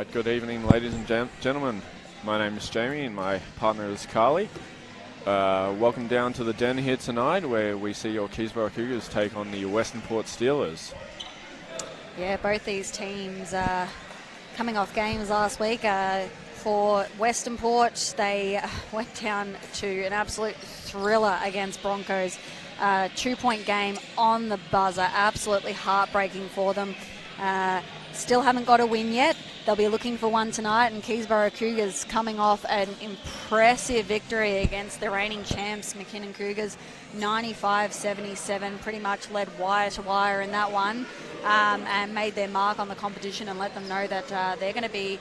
Right, good evening, ladies and gentlemen. My name is Jamie and my partner is Carly. Welcome down to the Den here tonight, where we see your Keysborough Cougars take on the Western Port Steelers. Yeah, both these teams coming off games last week. For Western Port, they went down to an absolute thriller against Broncos. 2-point game on the buzzer, absolutely heartbreaking for them. Still haven't got a win yet. They'll be looking for one tonight, and Keysborough Cougars coming off an impressive victory against the reigning champs, McKinnon Cougars, 95-77, pretty much led wire to wire in that one, and made their mark on the competition and let them know that they're going to be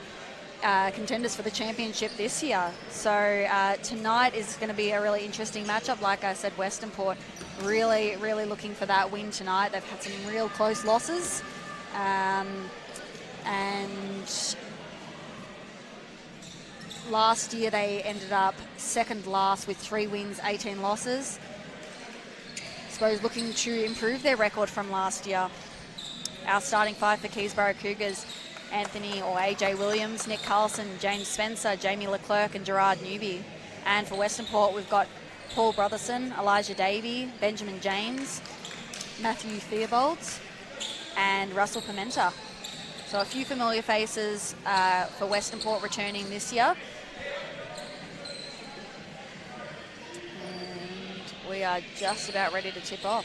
contenders for the championship this year. So tonight is going to be a really interesting matchup. Like I said, Western Port really looking for that win tonight. They've had some real close losses. And last year they ended up second last with 3 wins, 18 losses. I suppose looking to improve their record from last year. Our starting 5 for Keysborough Cougars: Anthony or AJ Williams, Nick Carlson, James Spencer, Jamie Leclerc and Gerard Newby. And for Western Port, we've got Paul Brotherson, Elijah Davey, Benjamin James, Matthew Theobald and Russell Pimenta. So a few familiar faces for Western Port returning this year. And we are just about ready to tip off.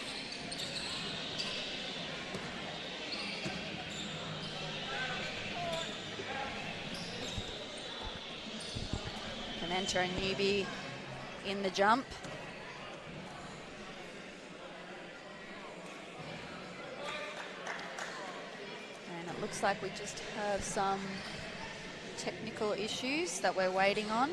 Pimenta and Newby in the jump. Looks like we just have some technical issues that we're waiting on.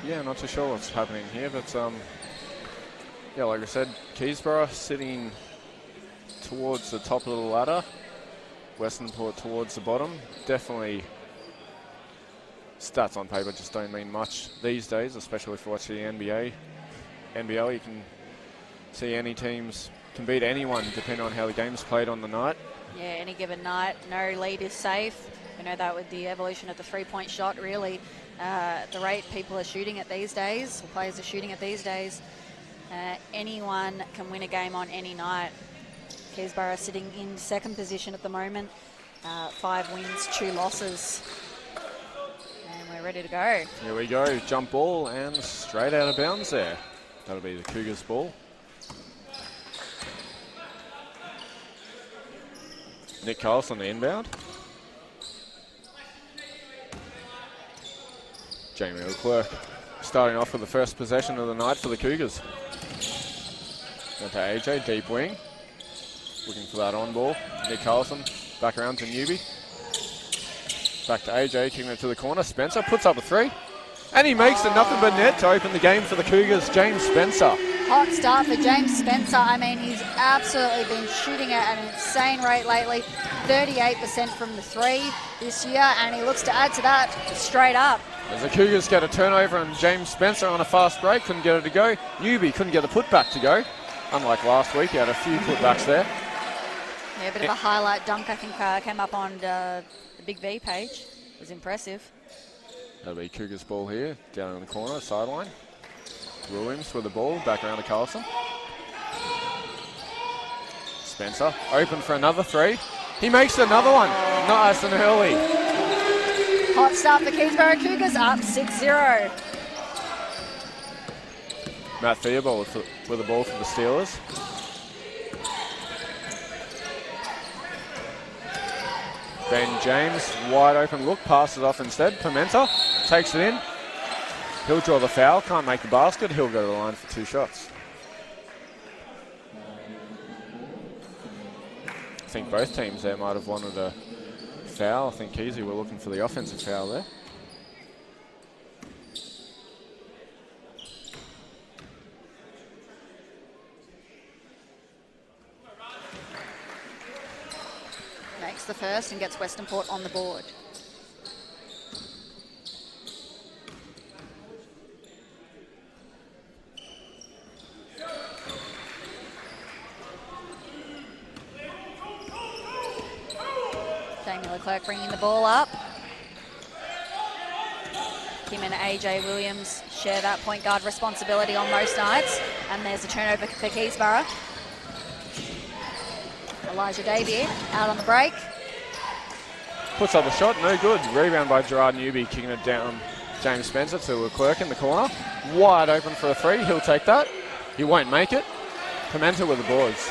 Yeah, not too sure what's happening here, but yeah, like I said, Keysborough sitting towards the top of the ladder, Western Port towards the bottom. Definitely, stats on paper just don't mean much these days, especially if you watch the NBA. NBL, you can see any teams can beat anyone depending on how the game's played on the night. Yeah, any given night, no lead is safe. We know that with the evolution of the 3-point shot, really, the rate people are shooting at these days, or players are shooting at these days. Anyone can win a game on any night. Keysborough sitting in second position at the moment. 5 wins, 2 losses. And we're ready to go. Here we go, jump ball and straight out of bounds there. That'll be the Cougars ball. Nick Carlson, the inbound. Jamie Leclerc starting off with the first possession of the night for the Cougars. Down to AJ, deep wing. Looking for that on ball. Nick Carlson, back around to Newby. Back to AJ, kicking it to the corner. Spencer puts up a 3. And he makes it nothing but net to open the game for the Cougars, James Spencer. Hot start for James Spencer. I mean, he's absolutely been shooting at an insane rate lately. 38% from the 3 this year, and he looks to add to that straight up. As the Cougars get a turnover on James Spencer on a fast break, couldn't get it to go. Newby couldn't get the putback to go. Unlike last week, he had a few putbacks there. Yeah, a bit of a highlight dunk, I think, came up on the BigV page. It was impressive. That'll be Cougars ball here, down in the corner, sideline. Williams with the ball, back around to Carlson. Spencer, open for another 3. He makes another one. Nice and early. Hot start for Keysborough Cougars, up 6-0. Matt Theobald with the ball for the Steelers. Ben James, wide open look, passes off instead. Pimenta takes it in. He'll draw the foul, can't make the basket. He'll go to the line for 2 shots. I think both teams there might have wanted a foul. I think Keysy were looking for the offensive foul there. the first and gets Western Port on the board. Jamie Leclerc bringing the ball up. Him and AJ Williams share that point guard responsibility on most nights. And there's a turnover for Keysborough. Elijah Davey out on the break. Puts up a shot, no good. Rebound by Gerard Newby, kicking it down. James Spencer to Leclerc in the corner. Wide open for a three, he'll take that. He won't make it. Pimenta with the boards.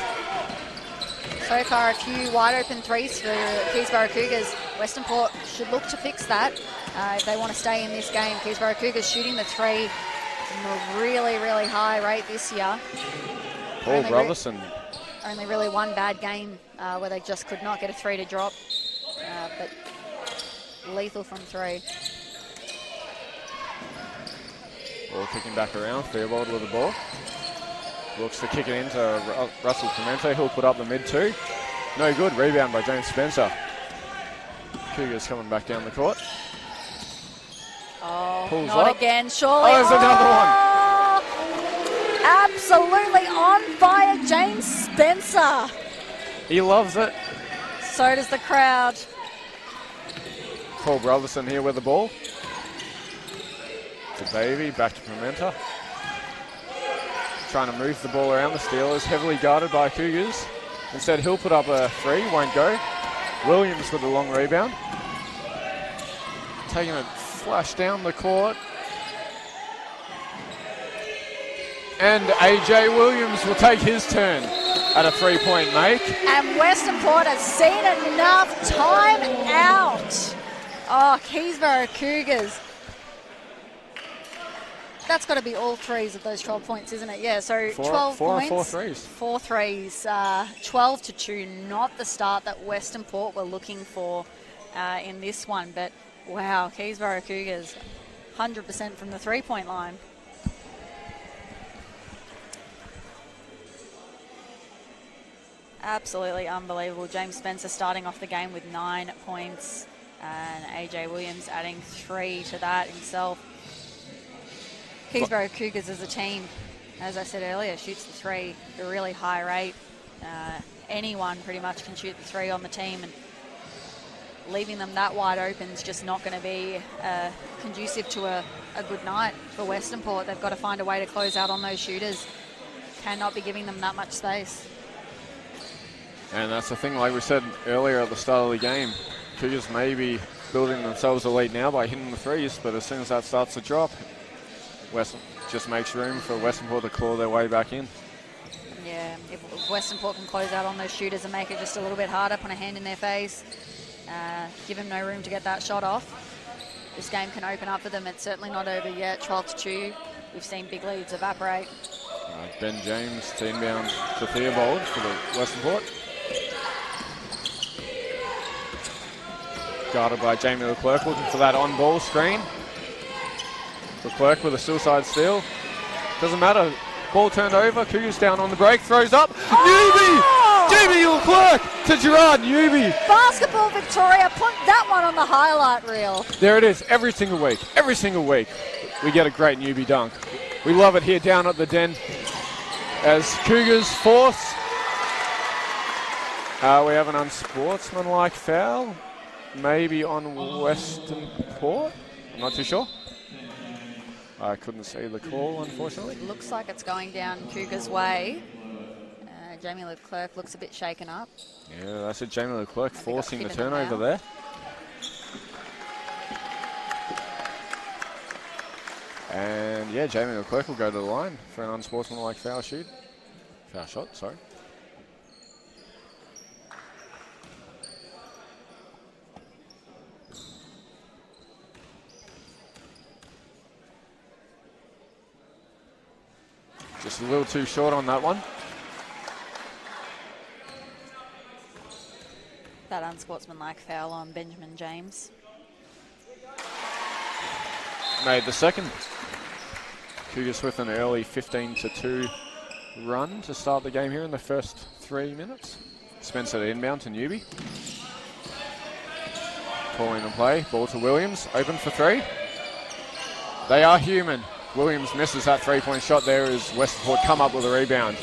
So far, a few wide open threes for Keysborough Cougars. Western Port should look to fix that if they want to stay in this game. Keysborough Cougars shooting the three in a really, really high rate this year. Paul Brotherson. Only really one bad game where they just could not get a three to drop, but lethal from three. Ball kicking back around, Theobald with the ball. Looks to kick it into Russell Pimenta, he'll put up the mid two. No good, rebound by James Spencer. Cougars coming back down the court. Oh, pulls not up. Again, surely. Oh, there's another one. Absolutely on fire, James Spencer. He loves it. So does the crowd. Paul Brotherson here with the ball. To Davey, back to Pimenta. Trying to move the ball around the Steelers, heavily guarded by Cougars. Instead, he'll put up a three, won't go. Williams with a long rebound. Taking a flash down the court. And AJ Williams will take his turn at a three-point make. And Western Port has seen enough time out. Oh, Keysborough Cougars. That's got to be all threes of those 12 points, isn't it? Yeah, so 12 points. 4 threes. 4 threes. 12-2, not the start that Western Port were looking for in this one. But, wow, Keysborough Cougars, 100% from the three-point line. Absolutely unbelievable. James Spencer starting off the game with 9 points and AJ Williams adding 3 to that himself. Keysborough Cougars as a team, as I said earlier, shoots the three at a really high rate. Anyone pretty much can shoot the three on the team, and leaving them that wide open is just not going to be conducive to a good night for Western Port. They've got to find a way to close out on those shooters. Cannot be giving them that much space. And that's the thing, like we said earlier at the start of the game, Cougars may be building themselves a lead now by hitting the threes, but as soon as that starts to drop, Western just makes room for Western Port to claw their way back in. Yeah, if Western Port can close out on those shooters and make it just a little bit harder, put a hand in their face, give them no room to get that shot off, this game can open up for them. It's certainly not over yet. 12-2. We've seen big leads evaporate. Ben James to inbound to Theobald for the Western Port. Guarded by Jamie Leclerc, looking for that on-ball screen. Leclerc with a suicide steal. Doesn't matter. Ball turned over. Cougars down on the break. Throws up. Oh! Newby! Jamie Leclerc to Gerard Newby. Basketball Victoria, put that one on the highlight reel. There it is. Every single week. Every single week we get a great Newby dunk. We love it here down at the Den. As Cougars force. We have an unsportsmanlike foul. Maybe on Western Port. I'm not too sure. I couldn't see the call, unfortunately. It looks like it's going down Cougars' way. Jamie Leclerc looks a bit shaken up. Yeah, that's it. Jamie Leclerc forcing the turnover there. And yeah, Jamie Leclerc will go to the line for an unsportsmanlike foul shot, sorry. Just a little too short on that one. That unsportsmanlike foul on Benjamin James. Made the second. Cougars with an early 15-2 run to start the game here in the first 3 minutes. Spencer to inbound to Newby. calling the play. Ball to Williams, open for three. They are human. Williams misses that three-point shot there as Westernport come up with a rebound.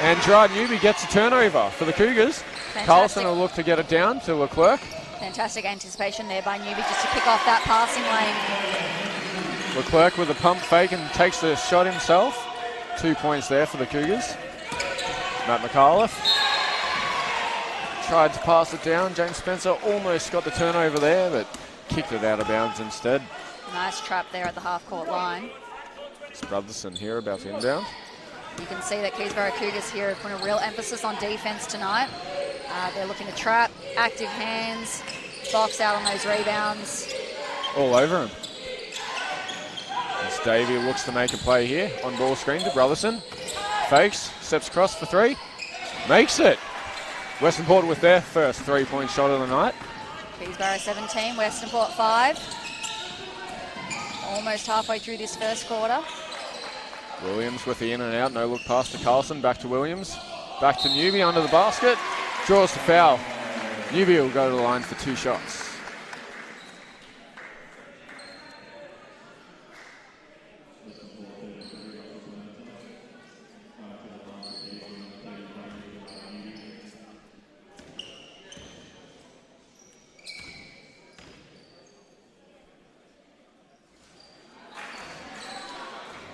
And Gerard Newby gets a turnover for the Cougars. Fantastic. Carlson will look to get it down to Leclerc. Fantastic anticipation there by Newby just to kick off that passing lane. Leclerc with a pump fake and takes the shot himself. 2 points there for the Cougars. Matt McAuliffe tried to pass it down. James Spencer almost got the turnover there, but kicked it out of bounds instead. Nice trap there at the half-court line. It's Brotherson here about to inbound. You can see that Keysborough Cougars here have put a real emphasis on defense tonight. They're looking to trap, active hands, box out on those rebounds. All over him. As Davey looks to make a play here. On ball screen to Brotherson. Fakes, steps across for three. Makes it. Westernport with their first three-point shot of the night. Keysborough 17, Westernport 5. Almost halfway through this first quarter. Williams with the in and out. No look pass to Carlson. Back to Williams. Back to Newby under the basket. Draws the foul. Newby will go to the line for 2 shots.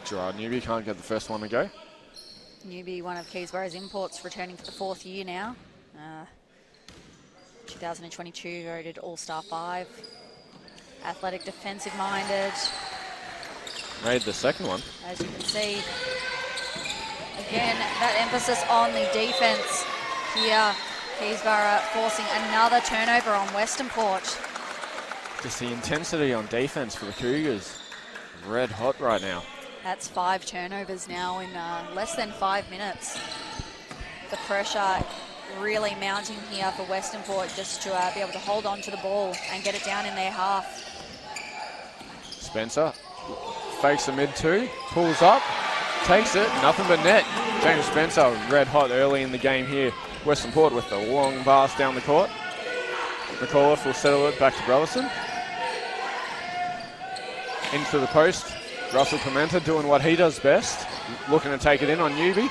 Gerard Newby can't get the first one to go. Newby, one of Keysborough's imports, returning for the 4th year now. 2022 voted All-Star 5. Athletic, defensive-minded. Made the second one. As you can see, again, that emphasis on the defense here. Keysborough forcing another turnover on Westernport. Just the intensity on defense for the Cougars. Red hot right now. That's 5 turnovers now in less than 5 minutes. The pressure really mounting here for Westernport just to be able to hold on to the ball and get it down in their half. Spencer fakes a mid-2, pulls up, takes it, nothing but net. James Spencer red hot early in the game here. Westernport with the long pass down the court. McAuliffe will settle it back to Brotherson. Into the post. Russell Pimenta doing what he does best, looking to take it in on Newby.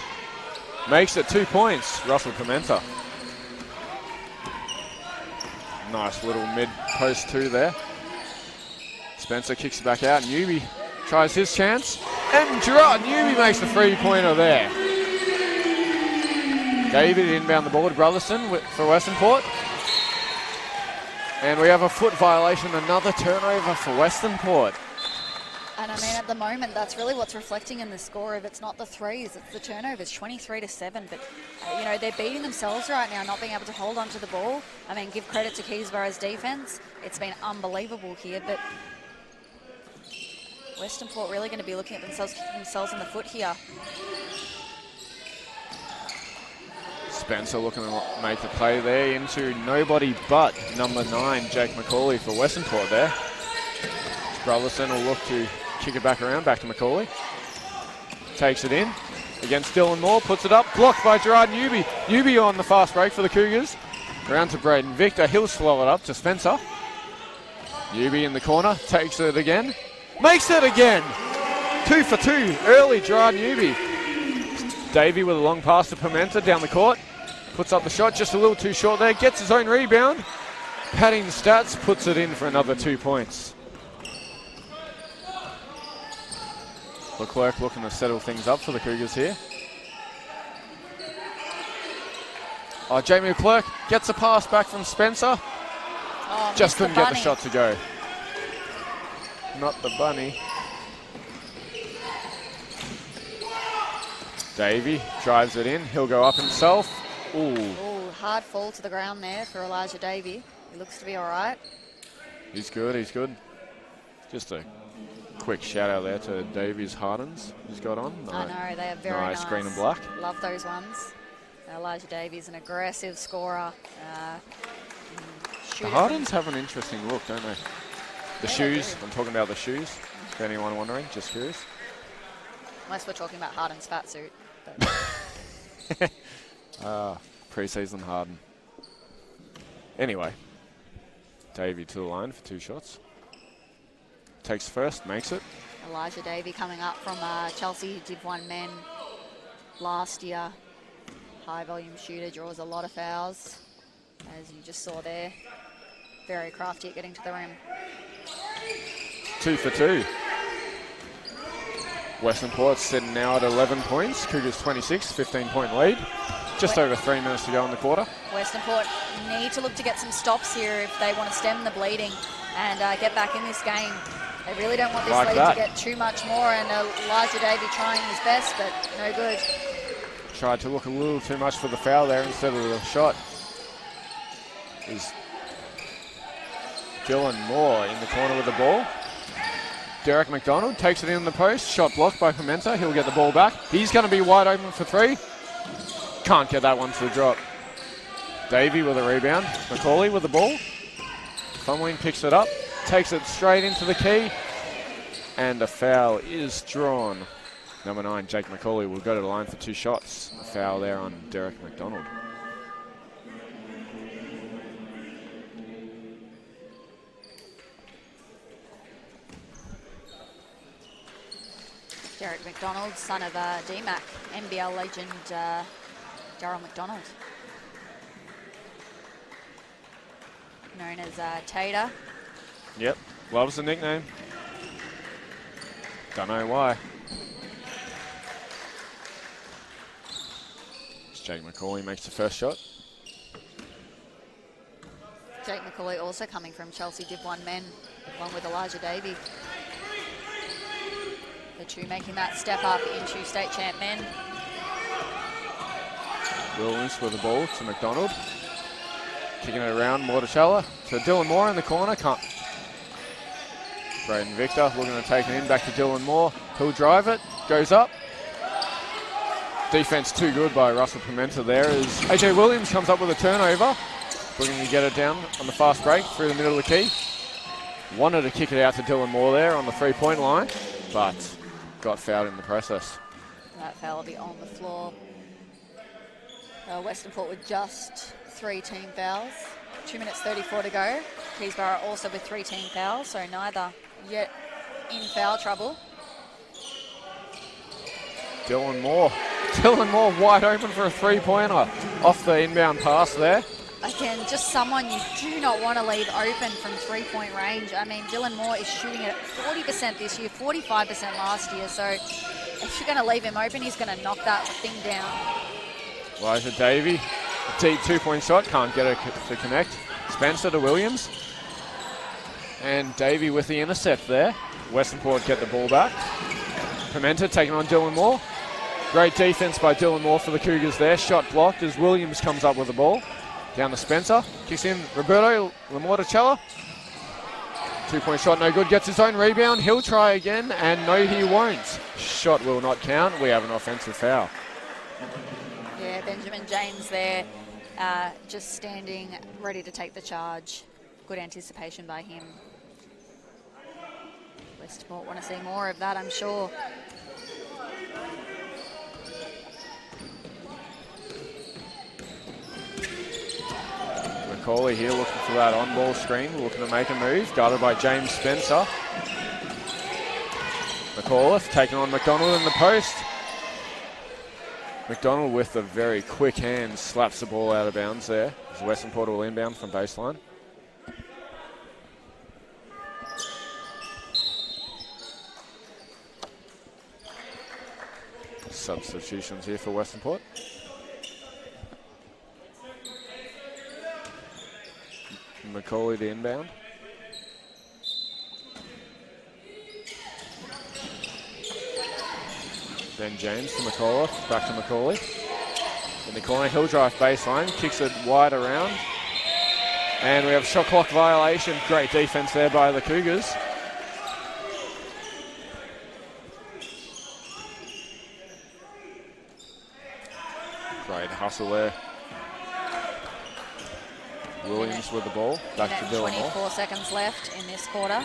Makes it 2 points, Russell Pimenta. Nice little mid-post 2 there. Spencer kicks it back out. Newby tries his chance. And Gerard Newby makes the 3-pointer there. David inbound the ball to Brotherson for Westernport. And we have a foot violation, another turnover for Westernport. And I mean, at the moment, that's really what's reflecting in the score. If it's not the threes, it's the turnovers, 23-7. But, you know, they're beating themselves right now, not being able to hold on to the ball. I mean, give credit to Keysborough's defense. It's been unbelievable here, but Westernport really going to be looking at themselves, kicking themselves in the foot here. Spencer looking to make the play there into nobody but number 9, Jake McCauley for Westernport there. Brotherson will look to kick it back around, back to McCauley. Takes it in against Dylan Moore, puts it up, blocked by Gerard Newby. Newby on the fast break for the Cougars. Around to Braden Victor, he'll slow it up to Spencer. Newby in the corner, takes it again, makes it again. 2 for 2, early Gerard Newby. Davey with a long pass to Pimenta down the court. Puts up the shot, just a little too short there, gets his own rebound. Padding the stats, puts it in for another 2 points. Leclerc looking to settle things up for the Cougars here. Oh, Jamie Leclerc gets a pass back from Spencer. Oh, just couldn't get the shot to go. Not the bunny. Davey drives it in. He'll go up himself. Ooh. Ooh, hard fall to the ground there for Elijah Davey. He looks to be all right. He's good, he's good. Just a quick shout out there to Davies Hardens he's got on. I know, they are very nice. Green and black. Love those ones. Elijah Davies, an aggressive scorer. The Hardens have an interesting look, don't they? The shoes, I'm talking about the shoes. If anyone wondering, just curious. Unless we're talking about Harden's fat suit. Pre-season Harden. Anyway. Davey to the line for 2 shots. Takes first, makes it. Elijah Davey coming up from Chelsea Div 1 men last year. High volume shooter, draws a lot of fouls, as you just saw there. Very crafty at getting to the rim. 2 for 2. Western Port sitting now at 11 points. Cougars 26, 15-point lead. Just over 3 minutes to go in the quarter. Western Port need to look to get some stops here if they want to stem the bleeding and get back in this game. They really don't want this lead to get too much more, and Elijah Davey trying his best, but no good. Tried to look a little too much for the foul there instead of the shot. Is Dylan Moore in the corner with the ball. Derek McDonald takes it in the post. Shot blocked by Pimenta. He'll get the ball back. He's going to be wide open for 3. Can't get that one to the drop. Davey with a rebound. Macaulay with the ball. Fumbling, picks it up. Takes it straight into the key. And a foul is drawn. Number 9, Jake Macaulay, will go to the line for 2 shots. A foul there on Derek McDonald. Derek McDonald, son of DMAC, NBL legend Darryl McDonald. Known as Tater. Yep, loves the nickname. Don't know why. Jake Macaulay makes the first shot. Jake Macaulay also coming from Chelsea Div 1 men, along with Elijah Davey. The two making that step up into state champ men. Williams with the ball to McDonald. Kicking it around, Morticella to Dylan Moore in the corner. Can't. Braden Victor looking to take it in, back to Dylan Moore. He'll drive it, goes up. Defense too good by Russell Pimenta there as AJ Williams comes up with a turnover. Looking to get it down on the fast break through the middle of the key. Wanted to kick it out to Dylan Moore there on the 3-point line, but got fouled in the process. That foul will be on the floor. Western Port with just 3 team fouls. 2 minutes 34 to go. Keysborough also with 3 team fouls, so neither yet in foul trouble. Dylan Moore wide open for a 3-pointer off the inbound pass there. Again, just someone you do not want to leave open from 3-point range. I mean, Dylan Moore is shooting it at 40% this year, 45% last year. So if you're going to leave him open, he's going to knock that thing down. Elijah Davey, a deep 2-point shot, can't get it to connect. Spencer to Williams. And Davey with the intercept there. Western Port get the ball back. Pimenta taking on Dylan Moore. Great defense by Dylan Moore for the Cougars there. Shot blocked as Williams comes up with the ball. Down to Spencer. Kicks in Roberto Lamorticella. 2-point shot, no good. Gets his own rebound. He'll try again, and no, he won't. Shot will not count. We have an offensive foul. Yeah, Benjamin James there, just standing ready to take the charge. Good anticipation by him. Western Port want to see more of that, I'm sure. Macaulay here looking for that on-ball screen, looking to make a move, guarded by James Spencer. McAuliffe taking on McDonald in the post. McDonald with a very quick hand slaps the ball out of bounds there as Western Port will inbound from baseline. Substitutions here for Western Port. Macaulay to inbound. Then James to McAuliffe, back to Macaulay. In the corner, he'll drive baseline, kicks it wide around. And we have a shot clock violation. Great defense there by the Cougars. Great hustle there. Williams with the ball, back to Dylan Moore. 24 seconds left in this quarter.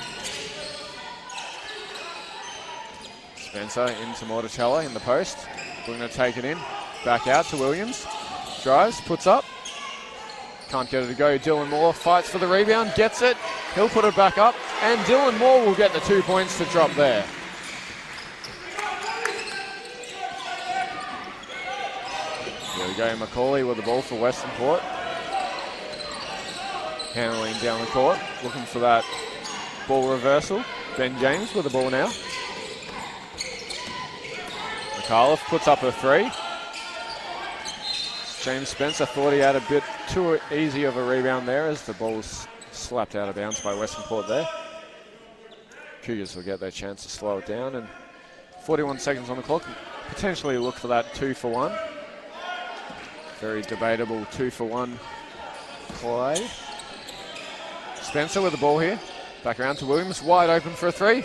Spencer into Morticella in the post. We're going to take it in. Back out to Williams. Drives, puts up. Can't get it to go. Dylan Moore fights for the rebound, gets it. He'll put it back up, and Dylan Moore will get the 2 points to drop there. Here we go, Macaulay with the ball for Western Port. Handling down the court, looking for that ball reversal. Ben James with the ball now. McAuliffe puts up a three. James Spencer thought he had a bit too easy of a rebound there as the ball's slapped out of bounds by Western Port there. Cougars will get their chance to slow it down, and 41 seconds on the clock. Potentially look for that 2-for-1. Very debatable 2-for-1 play. Spencer with the ball here. Back around to Williams, wide open for a three.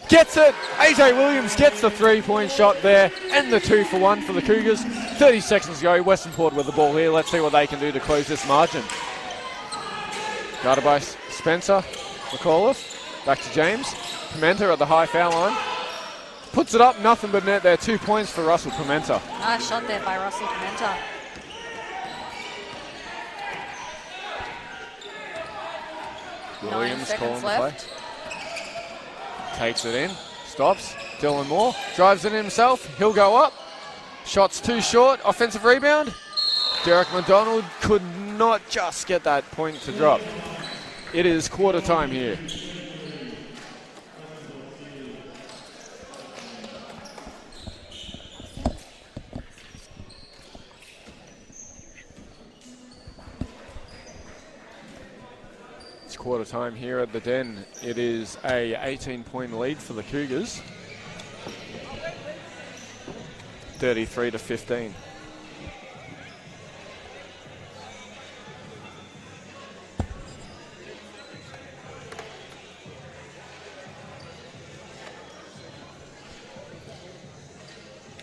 Gets it! AJ Williams gets the 3-point shot there and the 2-for-1 for the Cougars. 30 seconds to go. Western Port with the ball here. Let's see what they can do to close this margin. Guarded by Spencer. McAuliffe. Back to James. Pimenta at the high foul line. Puts it up, nothing but net there. 2 points for Russell Pimenta. Nice shot there by Russell Pimenta. Williams calling the play. Takes it in, stops. Dylan Moore drives it in himself. He'll go up. Shot's too short. Offensive rebound. Derek McDonald could not just get that point to drop. It is quarter time here. Quarter time here at the Den. It is a 18-point lead for the Cougars. 33-15.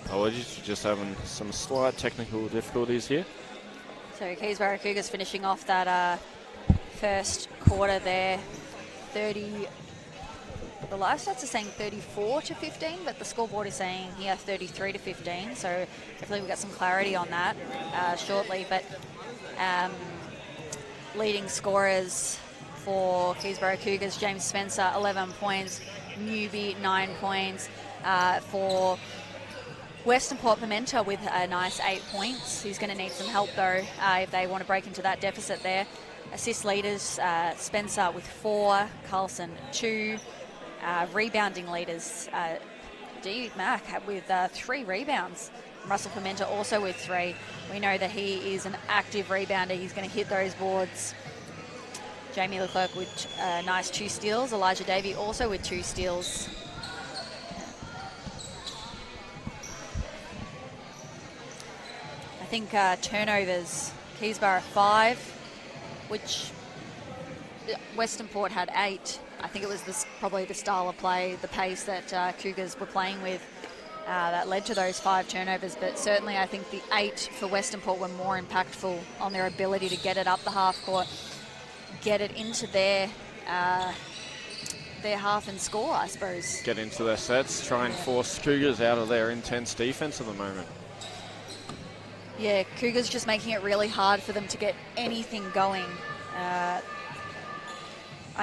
Apologies, just having some slight technical difficulties here. So Keysborough Cougars finishing off that first quarter there. 30, the live stats are saying 34-15, but the scoreboard is saying here 33-15. So hopefully we'll get some clarity on that shortly. But leading scorers for Keysborough Cougars, James Spencer, 11 points. Newby, 9 points. For Western Port Pimenta with a nice 8 points. He's going to need some help though if they want to break into that deficit there. Assist leaders, Spencer with 4, Carlson 2. Rebounding leaders, D. Mack with 3 rebounds. Russell Pimenta also with 3. We know that he is an active rebounder. He's going to hit those boards. Jamie Leclerc with nice 2 steals. Elijah Davey also with 2 steals. I think turnovers, Keysborough 5. Which Western Port had 8. I think it was probably the style of play, the pace that Cougars were playing with that led to those 5 turnovers. But certainly I think the 8 for Western Port were more impactful on their ability to get it up the half court, get it into their half and score, I suppose. Get into their sets, try and force Cougars out of their intense defense at the moment. Yeah, Cougars just making it really hard for them to get anything going. I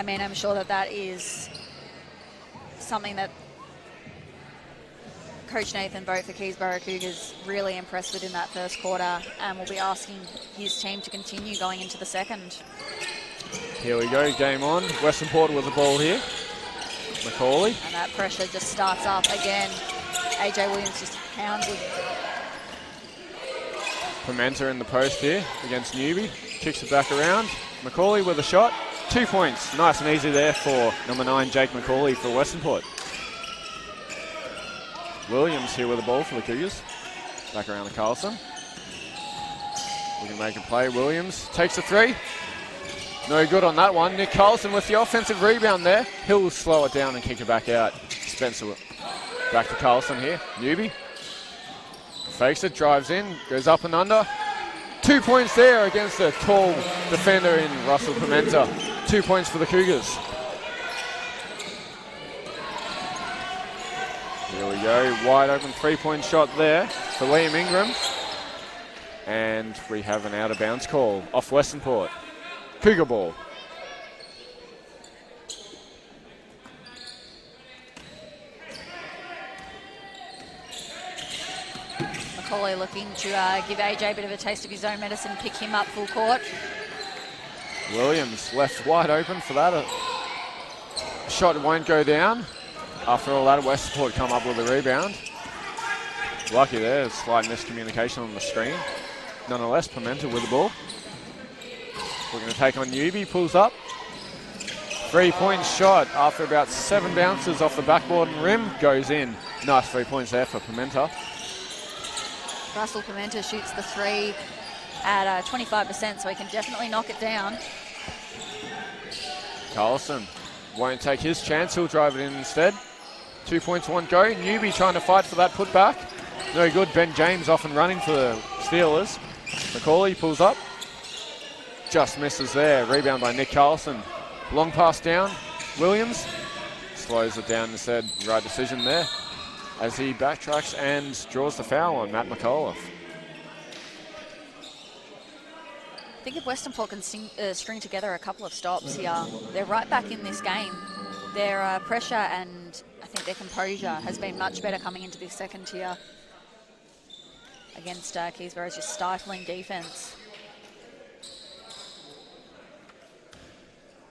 mean, I'm sure that is something that Coach Nathan Boat for Keysborough Cougars really impressed with in that first quarter, and will be asking his team to continue going into the second. Here we go, game on. Western Port with the ball here. Macaulay. And that pressure just starts up again. AJ Williams just hounds it. Pimenta in the post here against Newby. Kicks it back around. Macaulay with a shot. 2 points. Nice and easy there for number 9, Jake Macaulay for Western Port. Williams here with the ball for the Cougars. Back around to Carlson. We can make a play. Williams takes a 3. No good on that one. Nick Carlson with the offensive rebound there. He'll slow it down and kick it back out. Spencer back to Carlson here. Newby. Fakes it, drives in, goes up and under. 2 points there against a tall defender in Russell Pimenta. 2 points for the Cougars. Here we go, wide open 3-point shot there for Liam Ingram. And we have an out-of-bounds call off Westernport. Cougar ball. Macaulay looking to give AJ a bit of a taste of his own medicine, pick him up full court. Williams left wide open for that. Shot won't go down. After all that, Westport come up with a rebound. Lucky there, slight miscommunication on the screen. Nonetheless, Pimenta with the ball. We're going to take on Newby, pulls up. 3-point shot after about 7 bounces off the backboard and rim, goes in. Nice 3 points there for Pimenta. Russell Pimenta shoots the 3 at 25%, so he can definitely knock it down. Carlson won't take his chance, he'll drive it in instead. 2 points, 1 go. Newby trying to fight for that putback. No good. Ben James off and running for the Steelers. Macaulay pulls up. Just misses there. Rebound by Nick Carlson. Long pass down. Williams slows it down instead. Right decision there as he backtracks and draws the foul on Matt McAuliffe. I think if Westernport can string together a couple of stops here, they're right back in this game. Their pressure and I think their composure has been much better coming into this second tier against Keysborough's just stifling defence.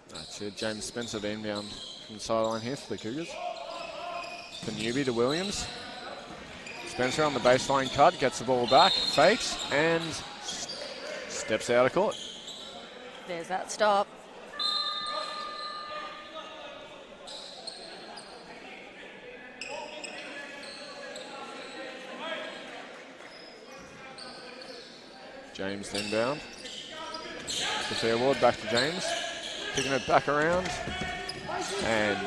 That's it. James Spencer the inbound from the sideline here for the Cougars. For Newby to Williams. Spencer on the baseline cut, gets the ball back, fakes, and steps out of court. There's that stop. James inbound. The Fairward back to James. Picking it back around. And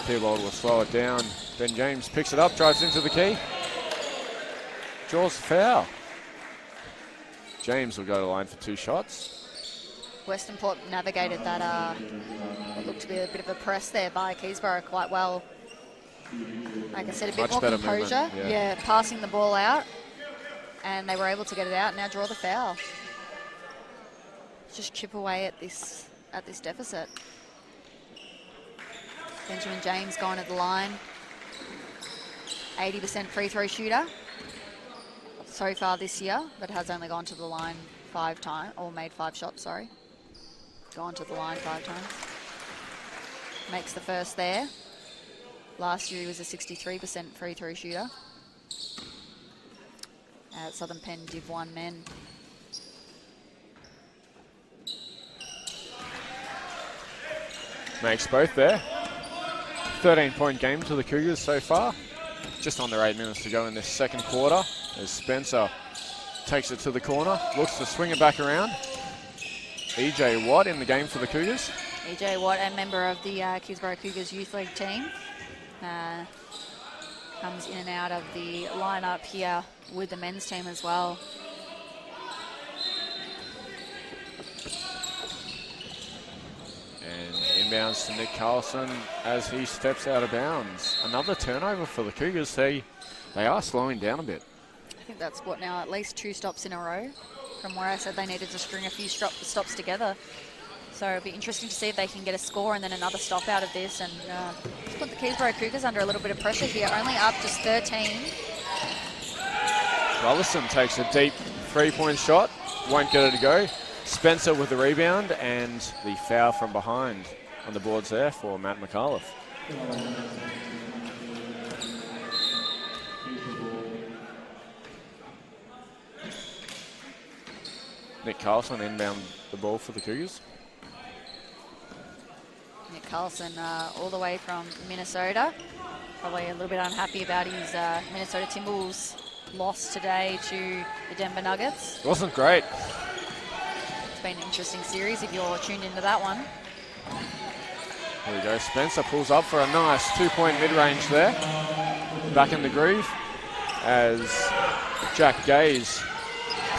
Fairward will slow it down. Ben James picks it up, drives into the key. Draws the foul. James will go to the line for 2 shots. Westernport navigated that what looked to be a bit of a press there by Keysborough quite well. Like I said, a bit more composure. Yeah, passing the ball out. And they were able to get it out and now draw the foul. Just chip away at this deficit. Benjamin James going to the line. 80% free throw shooter so far this year, but has only gone to the line 5 times, or made 5 shots, sorry. Gone to the line 5 times. Makes the first there. Last year he was a 63% free throw shooter. At Southern Penn Div 1 men. Makes both there. 13-point game to the Cougars so far. Just under 8 minutes to go in this second quarter as Spencer takes it to the corner, looks to swing it back around. EJ Watt in the game for the Cougars. EJ Watt, a member of the Keysborough Cougars Youth League team. Comes in and out of the lineup here with the men's team as well. And inbounds to Nick Carlson as he steps out of bounds. Another turnover for the Cougars. They are slowing down a bit. I think that's what now, at least 2 stops in a row from where I said they needed to string a few stops together. So it'll be interesting to see if they can get a score and then another stop out of this and just put the Keysborough Cougars under a little bit of pressure here. Only up just 13. Rollison takes a deep 3-point shot. Won't get it to go. Spencer with the rebound and the foul from behind on the boards there for Matt McAuliffe. Nick Carlson inbound the ball for the Cougars. Nick Carlson all the way from Minnesota. Probably a little bit unhappy about his Minnesota Timberwolves loss today to the Denver Nuggets. It wasn't great. It's been an interesting series if you're tuned into that one. Here we go. Spencer pulls up for a nice 2-point mid-range there. Back in the groove as Jack Gaze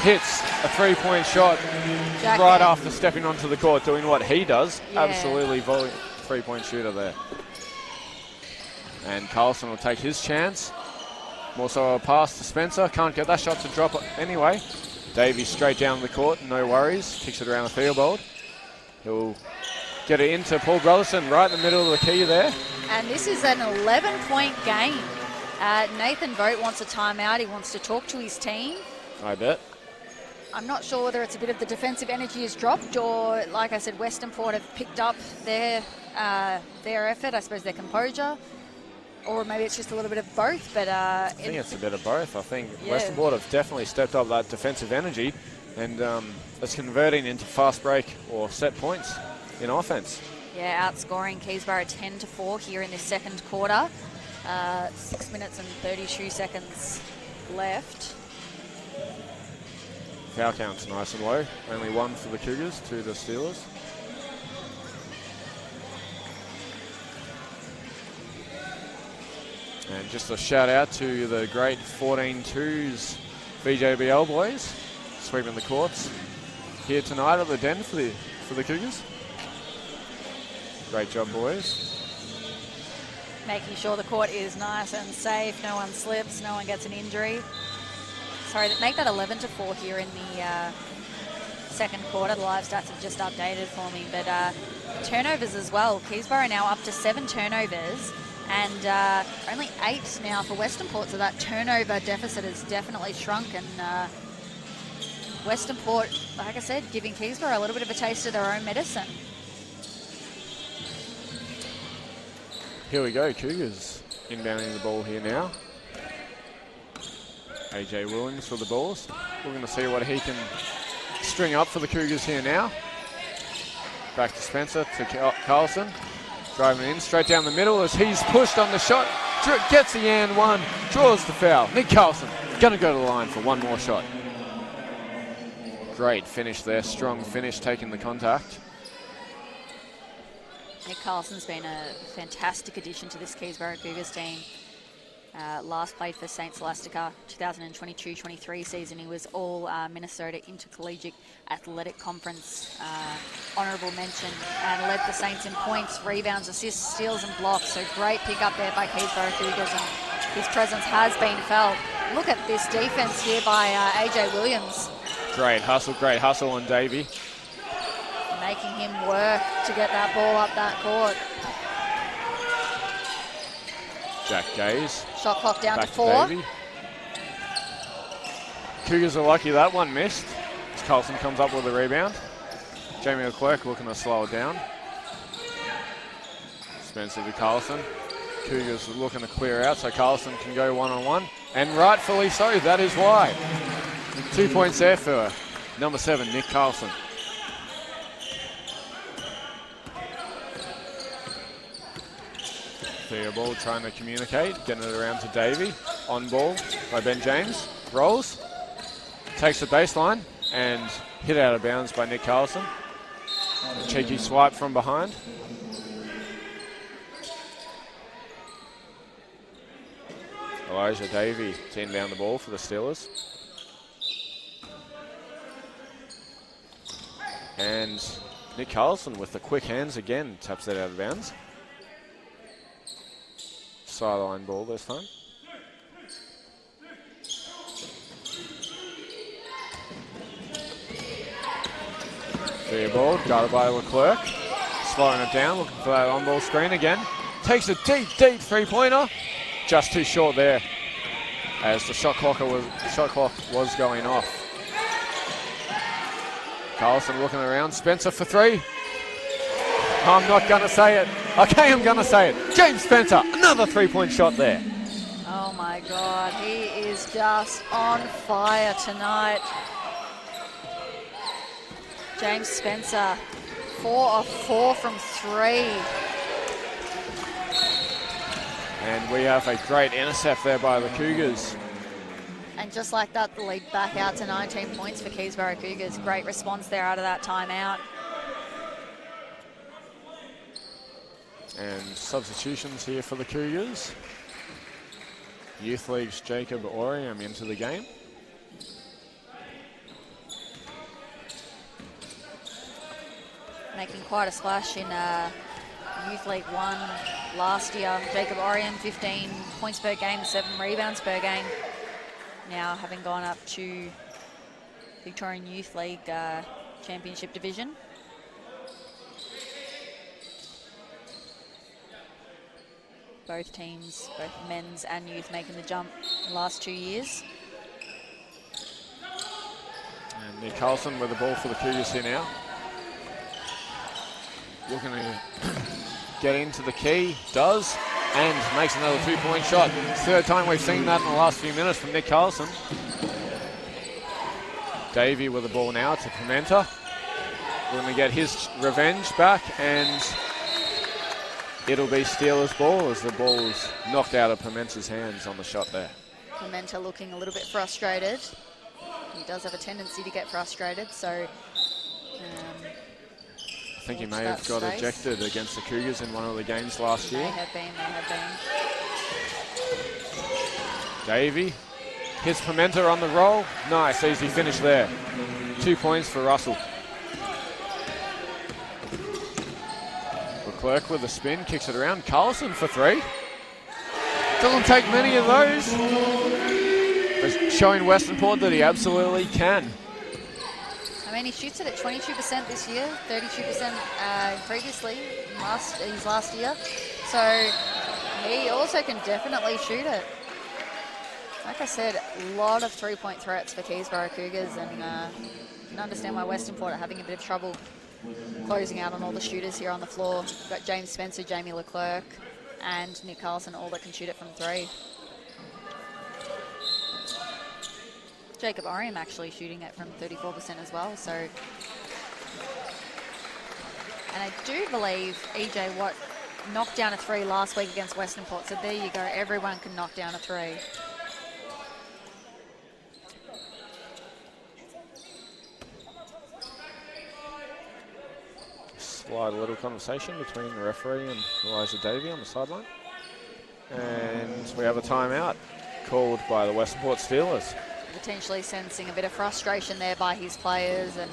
hits a 3-point shot right after stepping onto the court, doing what he does. Yeah. Absolutely volley 3-point shooter there. And Carlson will take his chance. More so a pass to Spencer. Can't get that shot to drop anyway. Davey straight down the court, no worries. Kicks it around the Theobald. He'll get it into Paul Brotherson right in the middle of the key there. And this is an 11-point game. Nathan Vogt wants a timeout. He wants to talk to his team. I bet. I'm not sure whether it's a bit of the defensive energy has dropped or, like I said, Western Port have picked up their effort, I suppose their composure, or maybe it's just a little bit of both. But I think it's a bit of both. I think Western Port have definitely stepped up that defensive energy, and it's converting into fast break or set points in offense. Yeah, outscoring Keysborough 10-4 here in this second quarter. 6 minutes and 32 seconds left. Foul count's nice and low. Only 1 for the Cougars, 2 the Steelers. And just a shout out to the great 14-2s VJBL boys, sweeping the courts here tonight at the Den for the Cougars. Great job, boys. Making sure the court is nice and safe, no one slips, no one gets an injury. Sorry, make that 11-4 here in the second quarter. The live stats have just updated for me, but turnovers as well. Keysborough now up to 7 turnovers and only 8 now for Western Port, so that turnover deficit has definitely shrunk, and Western Port, like I said, giving Keysborough a little bit of a taste of their own medicine. Here we go, Cougars inbounding the ball here now. AJ Williams for the balls. We're going to see what he can string up for the Cougars here now. Back to Spencer, to Carlson. Driving in, straight down the middle as he's pushed on the shot. Gets the and one, draws the foul. Nick Carlson going to go to the line for one more shot. Great finish there, strong finish, taking the contact. Nick Carlson's been a fantastic addition to this Keysborough Cougars team. Last played for St. Scholastica 2022-23 season. He was all Minnesota Intercollegiate Athletic Conference honourable mention and led the Saints in points, rebounds, assists, steals and blocks. So great pick up there by Keysborough Cougars, and his presence has been felt. Look at this defence here by AJ Williams. Great hustle on Davey. Making him work to get that ball up that court. Jack Gaze. Shot clock down Back to 4. Davey. Cougars are lucky that one missed. As Carlson comes up with a rebound. Jamie Leclerc looking to slow it down. Spencer to Carlson. Cougars are looking to clear out so Carlson can go one-on-one. And rightfully so, that is why. 2 points there for number 7, Nick Carlson. Theobald trying to communicate, getting it around to Davey. On ball by Ben James. Rolls. Takes the baseline and hit out of bounds by Nick Carlson. A cheeky swipe from behind. Elijah Davey to inbound the ball for the Steelers. And Nick Carlson with the quick hands again, taps that out of bounds. Sideline ball this time. Theobald, guarded by Leclerc. Slowing it down, looking for that on-ball screen again. Takes a deep three-pointer. Just too short there as the shot clock was going off. Carlson looking around. Spencer for 3. I'm not going to say it. Okay, I'm going to say it. James Spencer, another 3-point shot there. Oh my God, he is just on fire tonight. James Spencer, 4 of 4 from 3. And we have a great intercept there by the Cougars. And just like that, the lead back out to 19 points for Keysborough Cougars. Great response there out of that timeout. And substitutions here for the Cougars. Youth League's Jacob Oriam into the game. Making quite a splash in Youth League 1 last year. Jacob Orion, 15 points per game, 7 rebounds per game. Now having gone up to Victorian Youth League Championship Division. Both teams, both men's and youth, making the jump in the last 2 years. And Nick Carlson with the ball for the Cougars here now. Looking to get into the key, does, and makes another 2-point shot. Third time we've seen that in the last few minutes from Nick Carlson. Davey with the ball now to Pimenta. Going to get his revenge back, and it'll be Steelers' ball as the ball's knocked out of Pimenta's hands on the shot there. Pimenta looking a little bit frustrated. He does have a tendency to get frustrated, so I think he may have got ejected against the Cougars in one of the games last year. May have been. Davey hits Pimenta on the roll. Nice, easy finish there. 2 points for Russell. Leclerc with a spin, kicks it around. Carlson for 3. Doesn't take many of those. But showing Western Port that he absolutely can. I mean, he shoots it at 22% this year, 32% previously, his last year. So he also can definitely shoot it. Like I said, a lot of 3-point threats for Keysborough Cougars, and you can understand why Western Port are having a bit of trouble closing out on all the shooters here on the floor. We've got James Spencer, Jamie Leclerc, and Nick Carlson, all that can shoot it from 3. Jacob Oriam actually shooting it from 34% as well. So, and I do believe EJ Watt knocked down a 3 last week against Western Port. So there you go. Everyone can knock down a 3. Slight little conversation between the referee and Elijah Davey on the sideline. And we have a timeout called by the Western Port Steelers. Potentially sensing a bit of frustration there by his players, and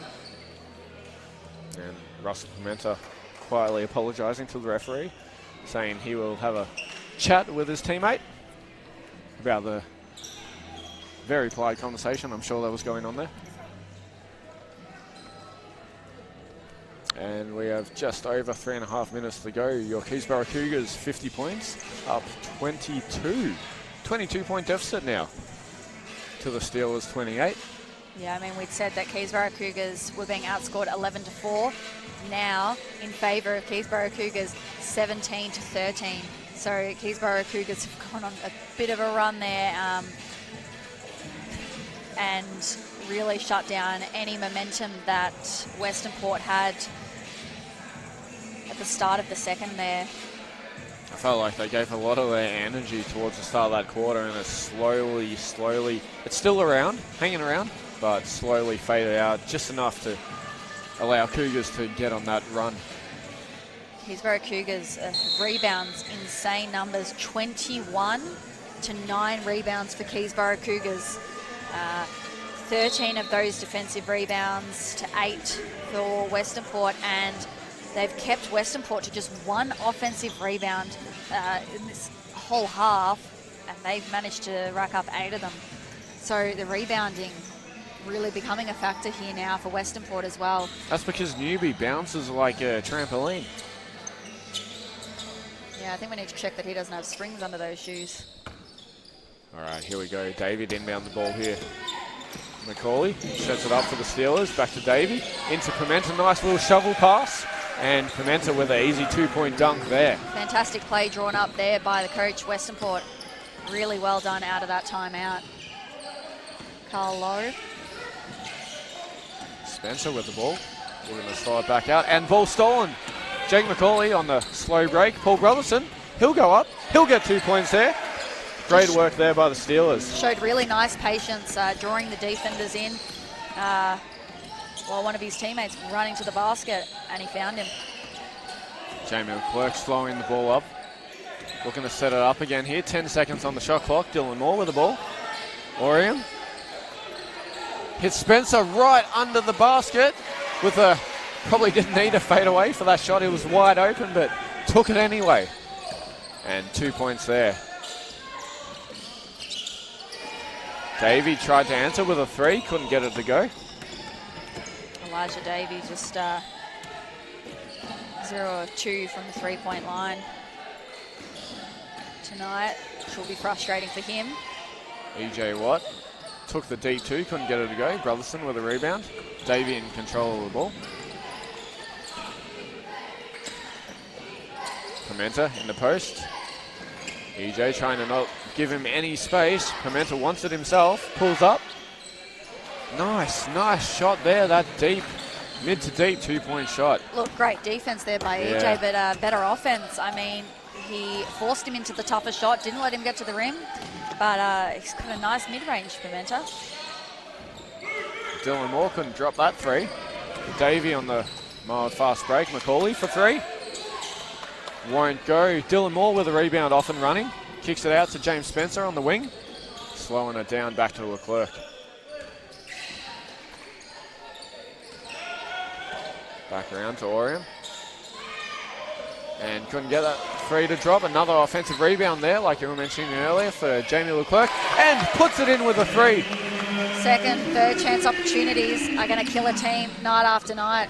Russell Pimenta quietly apologising to the referee, saying he will have a chat with his teammate about the very polite conversation I'm sure that was going on there. And we have just over 3.5 minutes to go. Your Keysborough Cougars 50 points, up 22. 22-point deficit now to the Steelers 28. Yeah, I mean, we'd said that Keysborough Cougars were being outscored 11-4. Now, in favour of Keysborough Cougars, 17-13. So Keysborough Cougars have gone on a bit of a run there and really shut down any momentum that Western Port had at the start of the second there. I felt like they gave a lot of their energy towards the start of that quarter, and it's slowly, it's still around, hanging around, but slowly faded out just enough to allow Cougars to get on that run. Keysborough Cougars rebounds, insane numbers, 21 to 9 rebounds for Keysborough Cougars. 13 of those defensive rebounds to 8 for Western Port, and they've kept Western Port to just 1 offensive rebound in this whole half, and they've managed to rack up 8 of them. So the rebounding really becoming a factor here now for Western Port as well. That's because Newbie bounces like a trampoline. Yeah, I think we need to check that he doesn't have springs under those shoes. All right, here we go. David inbound the ball here. McCauley sets it up for the Steelers. Back to Davey. Into Pimenta. Nice little shovel pass. And Pimenta with an easy 2-point dunk there. Fantastic play drawn up there by the coach, Western Port. Really well done out of that timeout. Carl Lowe. Spencer with the ball. We're going to throw it back out. And ball stolen. Jake McCauley on the slow break. Paul Brotherson, he'll go up. He'll get 2 points there. Great work there by the Steelers. Showed really nice patience drawing the defenders in while one of his teammates running to the basket, and he found him. Jamie Leclerc slowing the ball up. Looking to set it up again here. 10 seconds on the shot clock. Dylan Moore with the ball. Oriam. Hits Spencer right under the basket with a... Probably didn't need a fade away for that shot. It was wide open, but took it anyway. And 2 points there. Davey tried to answer with a 3, couldn't get it to go. Elijah Davey just 0 of 2 from the 3-point line tonight, which will be frustrating for him. EJ Watt took the D2, couldn't get it to go. Brotherson with a rebound. Davey in control of the ball. Pimenta in the post. EJ trying to not give him any space. Pimenta wants it himself. Pulls up. Nice shot there. That deep, mid to deep 2-point shot. Look, great defense there by EJ, but better offense. I mean, he forced him into the tougher shot, didn't let him get to the rim, but he's got a nice mid-range, Pimenta. Dylan Moore couldn't drop that 3. Davey on the mild fast break. Macaulay for 3. Won't go. Dylan Moore with a rebound off and running. Kicks it out to James Spencer on the wing. Slowing it down back to Leclerc. Back around to Orion. And couldn't get that 3 to drop. Another offensive rebound there, like you were mentioning earlier, for Jamie Leclerc. And puts it in with a 3. Second, third chance opportunities are going to kill a team night after night.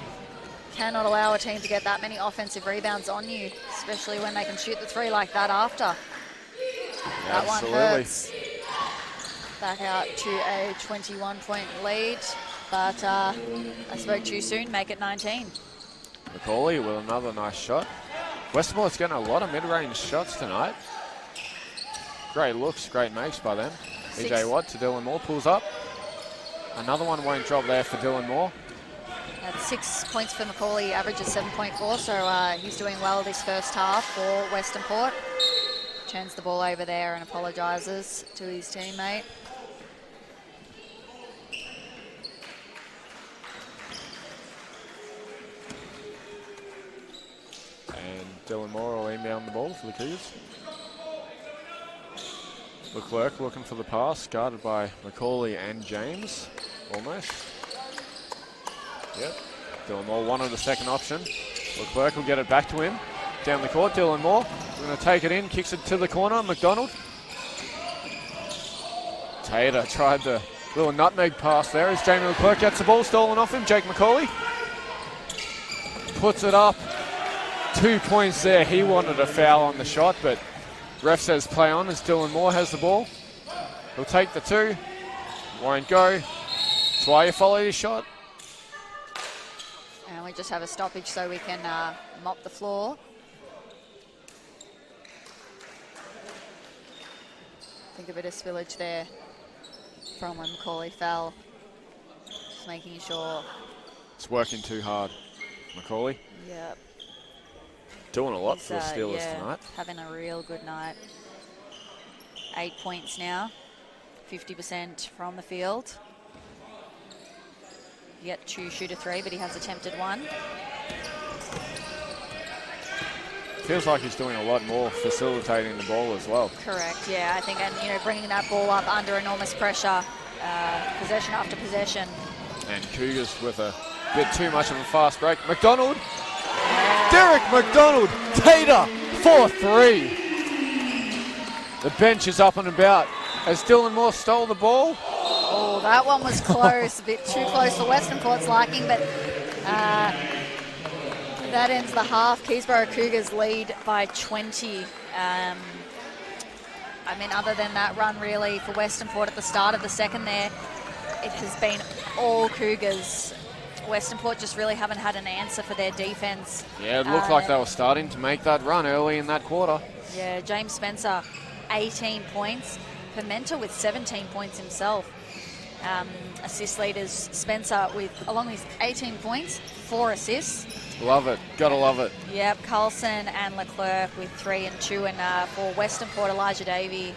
Cannot allow a team to get that many offensive rebounds on you, especially when they can shoot the 3 like that after. That one hurts. Back out to a 21-point lead, but I spoke too soon, make it 19. Macaulay with another nice shot. Westmore's getting a lot of mid-range shots tonight. Great looks, great makes by them. EJ Watt to Dylan Moore, pulls up. Another one won't drop there for Dylan Moore. That's 6 points for Macaulay, averages 7.4, so he's doing well this first half for Western Port. Turns the ball over there and apologises to his teammate. And Dylan Moore will inbound the ball for the Cougars. Leclerc looking for the pass, guarded by Macaulay and James, almost. Yep, Dylan Moore wanted the second option. Leclerc will get it back to him. Down the court, Dylan Moore. We're going to take it in, kicks it to the corner, McDonald. Tater tried the little nutmeg pass there as Jamie Leclerc gets the ball stolen off him. Jake Macaulay puts it up. 2 points there. He wanted a foul on the shot, but ref says play on as Dylan Moore has the ball. He'll take the 2. Won't go. That's why you follow your shot. And we just have a stoppage so we can mop the floor. Think a bit of spillage there from when Macaulay fell. Just making sure. It's working too hard, Macaulay. Yep. Doing a lot for the Steelers tonight. Having a real good night. 8 points now, 50% from the field. Yet to shoot a 3, but he has attempted 1. Feels like he's doing a lot more facilitating the ball as well. Correct, yeah, I think, and bringing that ball up under enormous pressure, possession after possession. And Cougars with a bit too much of a fast break. McDonald, Derek McDonald, Tater, 4-3. The bench is up and about as Dylan Moore stole the ball. Oh, that one was close, a bit too close for Western Port's liking, but that ends the half. Keysborough Cougars lead by 20. I mean, other than that run really for Western Port at the start of the second there, it has been all Cougars. Western Port just really haven't had an answer for their defence. Yeah, it looked like they were starting to make that run early in that quarter. Yeah, James Spencer, 18 points. Pimenta with 17 points himself. Assist leaders, Spencer along with 18 points, 4 assists. Love it, gotta love it. Yep, Carlson and Leclerc with 3 and 2, and for Western Port, Elijah Davey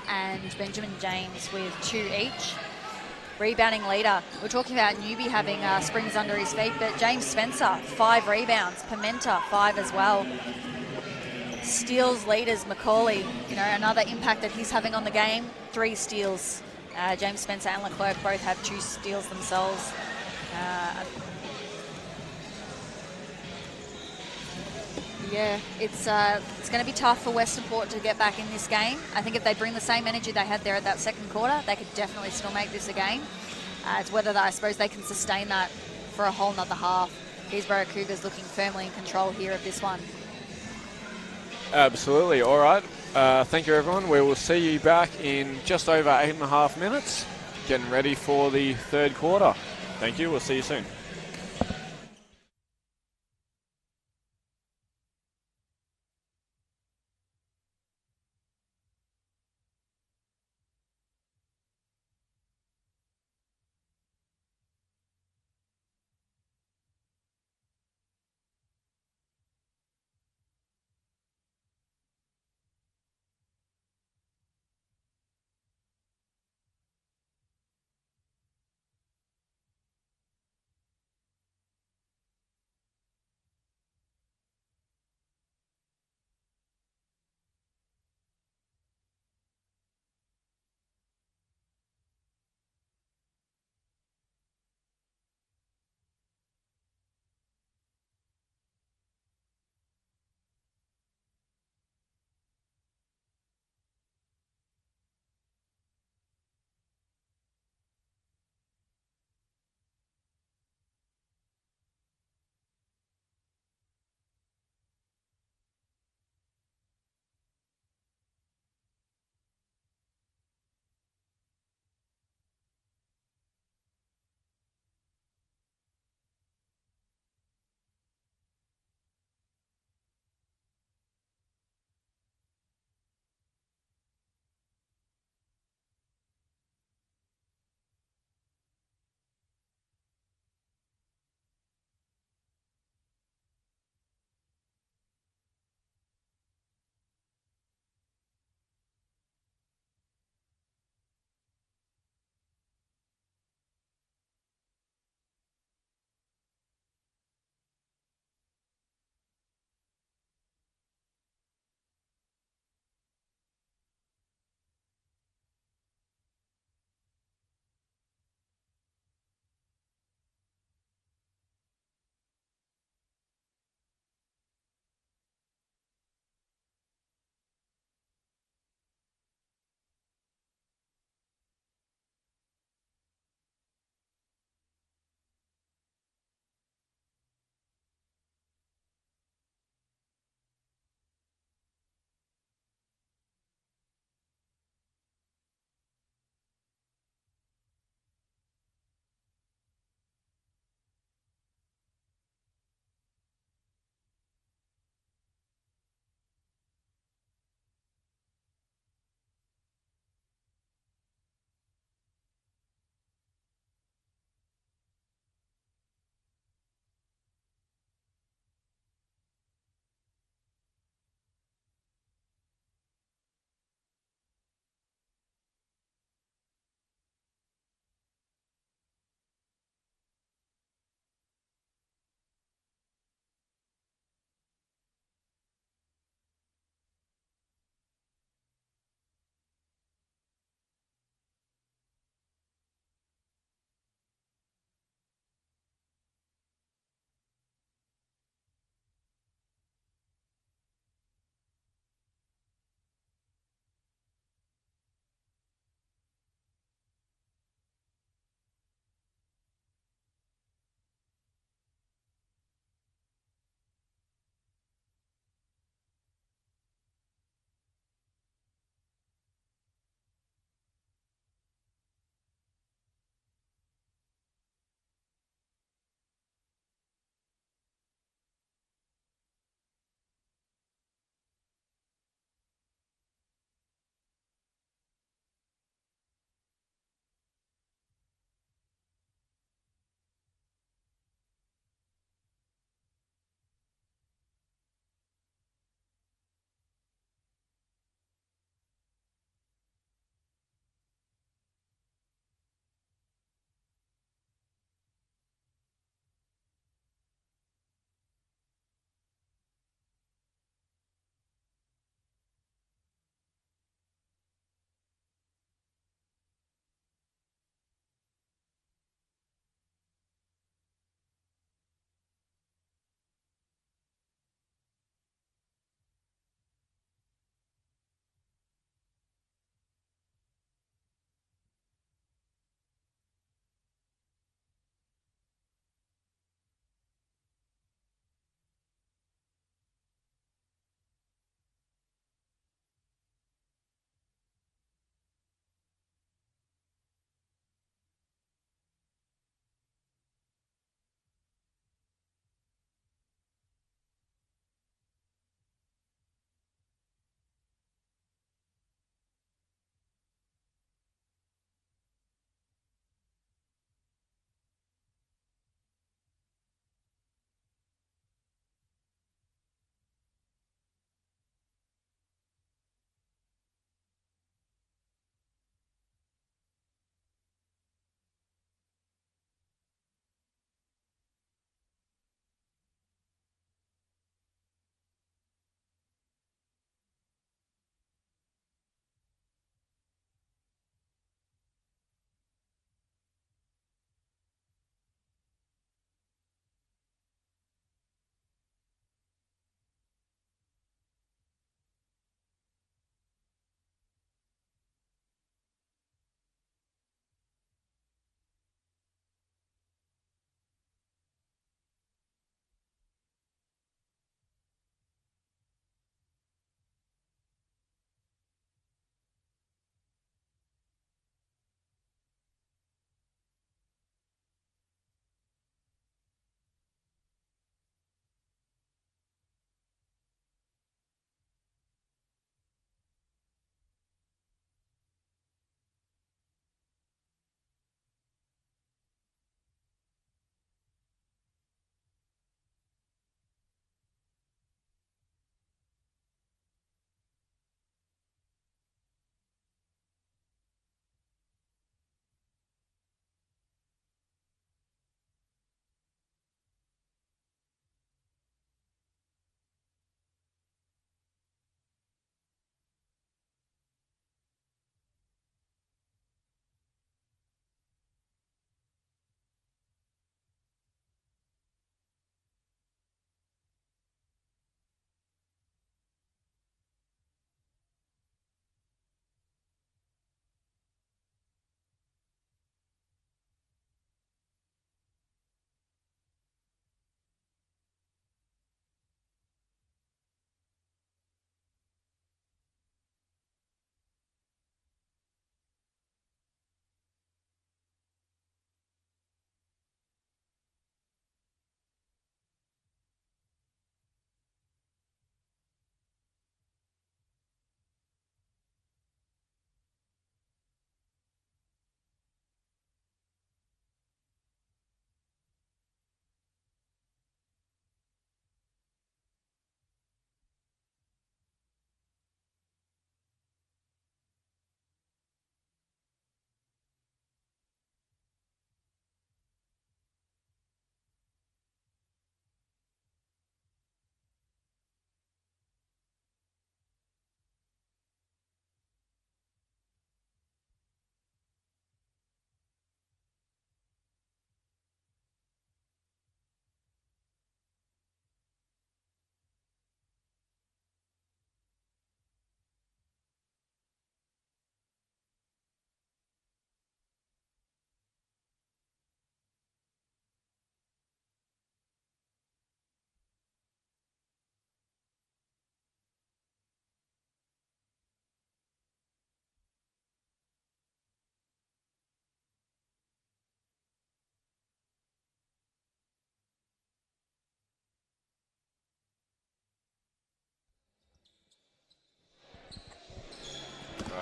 and Benjamin James with 2 each. Rebounding leader, we're talking about Newbie having springs under his feet, but James Spencer, 5 rebounds, Pimenta, 5 as well. Steals leaders, Macaulay, another impact that he's having on the game, 3 steals. James Spencer and Leclerc both have 2 steals themselves. Yeah, it's going to be tough for Western Port to get back in this game. I think if they bring the same energy they had there at that second quarter, they could definitely still make this a game. It's whether I suppose they can sustain that for a whole nother half. Keysborough Cougars looking firmly in control here of this one. Absolutely. All right. Thank you, everyone. We will see you back in just over 8.5 minutes, getting ready for the third quarter. Thank you. We'll see you soon.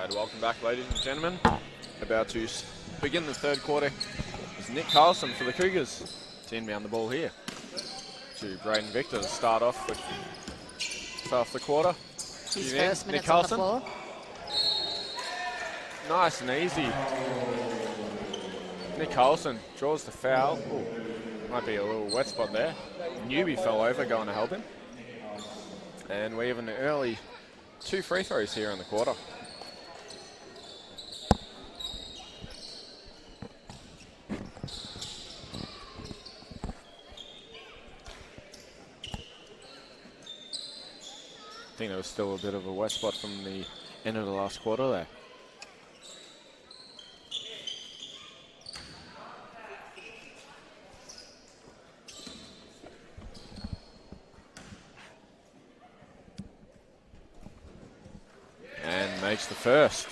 Right, welcome back, ladies and gentlemen. About to begin the third quarter. It's Nick Carlson for the Cougars to inbound the ball here to Braden Victor to start off the quarter. His first minutes on the floor. Nice and easy. Nick Carlson draws the foul. Ooh, might be a little wet spot there. Newbie fell over, going to help him. And we have an early 2 free throws here in the quarter. I think there was still a bit of a wet spot from the end of the last quarter there. And makes the first.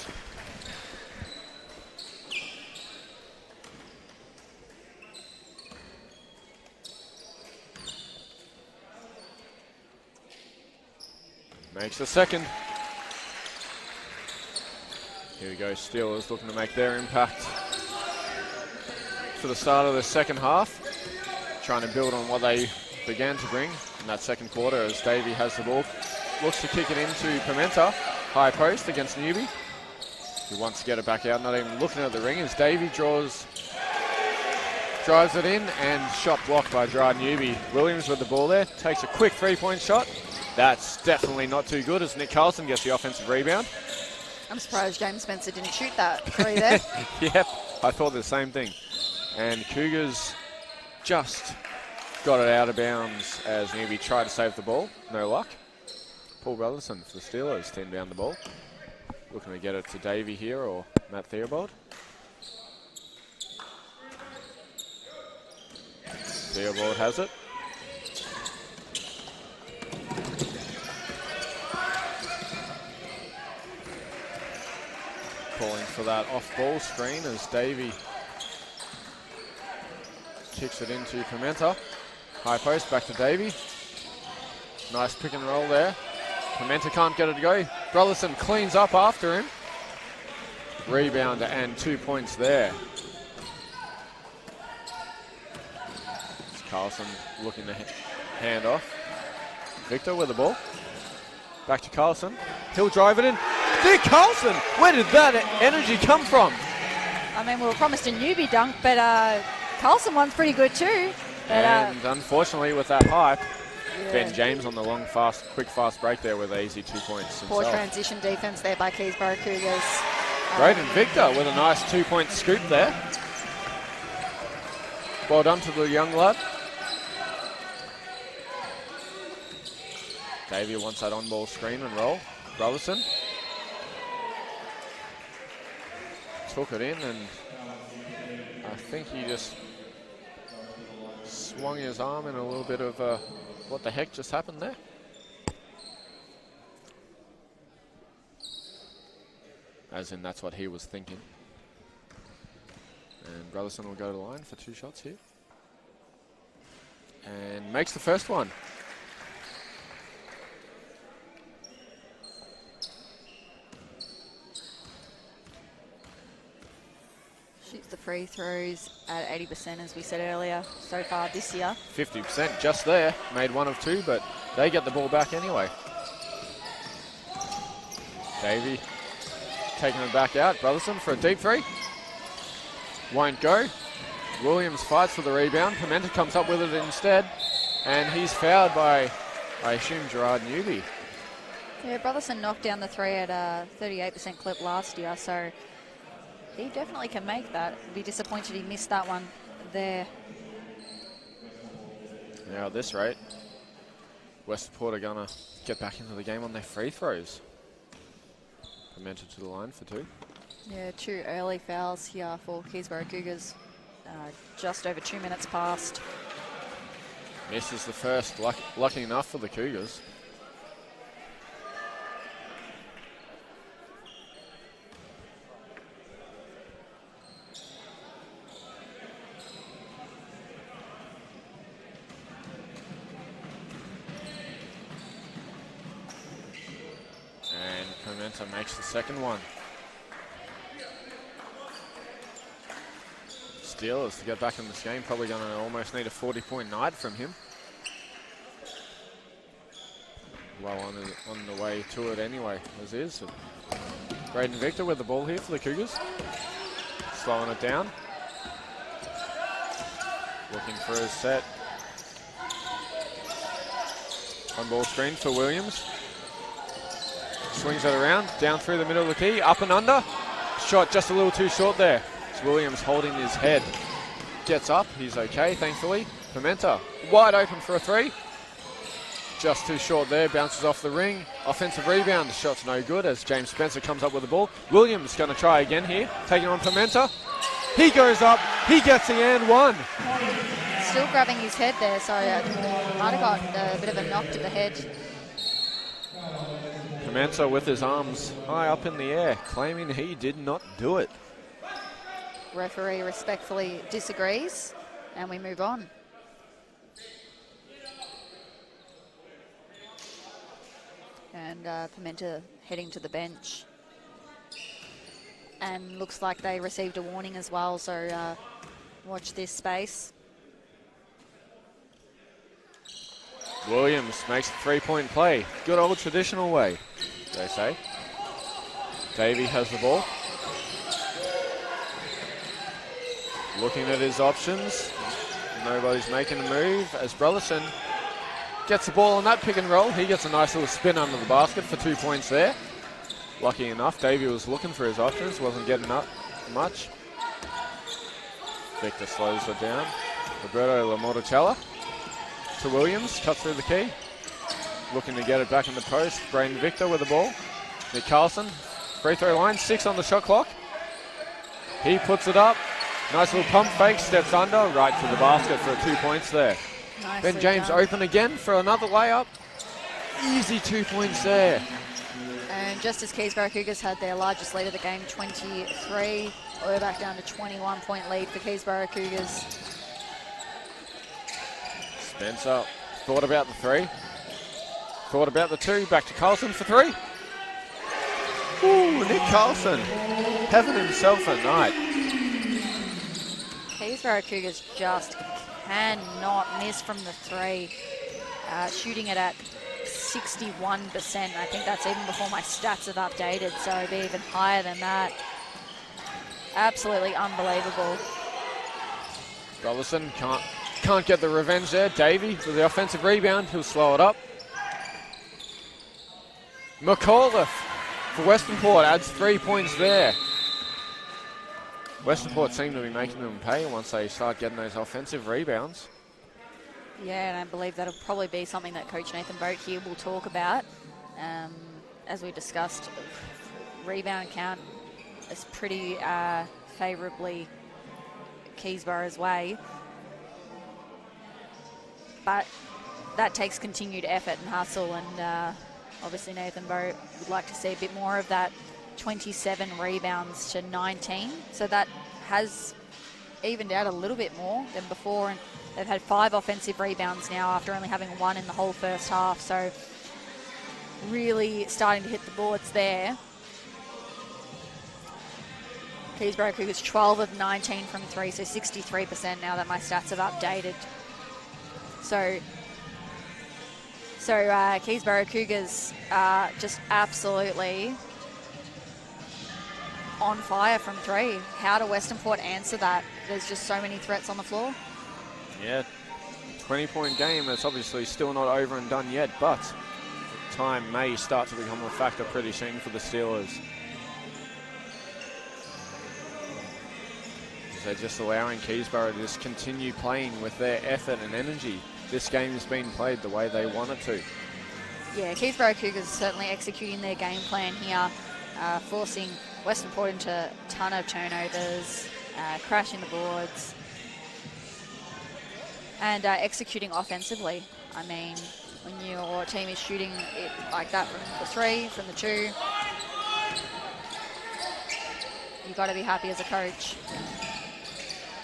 Makes the second. Here we go, Steelers looking to make their impact for the start of the second half. Trying to build on what they began to bring in that second quarter as Davey has the ball. Looks to kick it into Pimenta. High post against Newbie. He wants to get it back out, not even looking at the ring as Davey drives it in and shot blocked by Gerard Newbie. Williams with the ball there, takes a quick 3-point shot. That's definitely not too good as Nick Carlson gets the offensive rebound. I'm surprised James Spencer didn't shoot that three there. Yep, I thought the same thing. And Cougars just got it out of bounds as Newbie tried to save the ball. No luck. Paul Brotherson for the Steelers to inbound the ball. Looking to get it to Davey here or Matt Theobald. Theobald has it. Calling for that off-ball screen as Davey kicks it into Pimenta. High post, back to Davey. Nice pick and roll there. Pimenta can't get it to go. Brotherson cleans up after him. Rebound and 2 points there. It's Carlson looking to hand off. Victor with the ball. Back to Carlson. He'll drive it in. Nick Carlson! Where did that energy come from? I mean, we were promised a newbie dunk, but Carlson one's pretty good too. But, and unfortunately with that hype, yeah. Ben James on the long, quick fast break there with an easy 2 points Poor himself. transition defense there by Keysborough Cougars. Braden Victor with a nice 2-point scoop there. Well done to the young lad. Davey wants that on-ball screen and roll. Brotherson took it in and I think he just swung his arm in a little bit of what the heck just happened there? As in, that's what he was thinking. And Brotherson will go to the line for 2 shots here. And makes the first one. Shoots the free throws at 80%, as we said earlier, so far this year. 50% just there. Made 1 of 2, but they get the ball back anyway. Davey taking it back out. Brotherson for a deep 3. Won't go. Williams fights for the rebound. Pimenta comes up with it instead. And he's fouled by, I assume, Gerard Newbie. Yeah, Brotherson knocked down the 3 at a 38% clip last year, so he definitely can make that. Be disappointed he missed that one there. Now at this rate, Westport are going to get back into the game on their free throws. Pimenta to the line for 2. Yeah, 2 early fouls here for Keysborough Cougars. Just over 2 minutes past. Misses the first, lucky enough for the Cougars. And Pimenta makes the second one. Steelers to get back in this game. Probably going to almost need a 40-point night from him. Well on the way to it anyway, as is. Braden Victor with the ball here for the Cougars. Slowing it down. Looking for his set. On ball screen for Williams. Swings it around, down through the middle of the key, up and under. Shot just a little too short there. It's Williams holding his head. Gets up, he's okay, thankfully. Pimenta, wide open for a three. Just too short there, bounces off the ring. Offensive rebound, the shot's no good as James Spencer comes up with the ball. Williams going to try again here, taking on Pimenta. He goes up, he gets the and one. Still grabbing his head there, so might have got a bit of a knock to the head. Pimenta with his arms high up in the air, claiming he did not do it. Referee respectfully disagrees, and we move on. And Pimenta heading to the bench. And looks like they received a warning as well, so watch this space. Williams makes a three-point play. Good old traditional way, they say. Davey has the ball. Looking at his options. Nobody's making a move as Brotherson gets the ball on that pick and roll. He gets a nice little spin under the basket for 2 points there. Lucky enough, Davey was looking for his options, wasn't getting up much. Victor slows it down. Roberto Lamorticella to Williams, cuts through the key. Looking to get it back in the post. Braden Victor with the ball. Nick Carlson, free throw line, 6 on the shot clock. He puts it up. Nice little pump fake, steps under, right to the basket for 2 points there. Nicely Ben James done. open again for another layup. Easy 2 points there. And just as Keysborough Cougars had their largest lead of the game, 23, we're back down to 21-point lead for Keysborough Cougars. Spencer thought about the three. Thought about the two. Back to Carlson for three. Ooh, Nick Carlson having himself a night. Keysborough Cougars just cannot miss from the three. Shooting it at 61%. I think that's even before my stats have updated, so it'd be even higher than that. Absolutely unbelievable. Robertson can't get the revenge there. Davey with the offensive rebound. He'll slow it up. McAuliffe for Western Port adds 3 points there. Western Port seem to be making them pay once they start getting those offensive rebounds. Yeah, and I believe that'll probably be something that Coach Nathan Boat here will talk about. As we discussed, rebound count is pretty favourably Keysborough's way. But that takes continued effort and hustle, and obviously Nathan Boat would like to see a bit more of that. 27 rebounds to 19, so that has evened out a little bit more than before, and they've had 5 offensive rebounds now after only having 1 in the whole first half, so really starting to hit the boards there. Keysborough Cougars 12 of 19 from 3, so 63% now that my stats have updated. So Keysborough Cougars are just absolutely on fire from 3. How do Western Port answer that? There's just so many threats on the floor. Yeah, 20-point game. That's obviously still not over and done yet, but time may start to become a factor pretty soon for the Steelers. They're just allowing Keysborough to just continue playing with their effort and energy. This game has been played the way they want it to. Yeah, Keysborough Cougars certainly executing their game plan here, forcing Western Port into a ton of turnovers, crashing the boards, and executing offensively. I mean, when your team is shooting it like that from the 3, from the 2, you've got to be happy as a coach.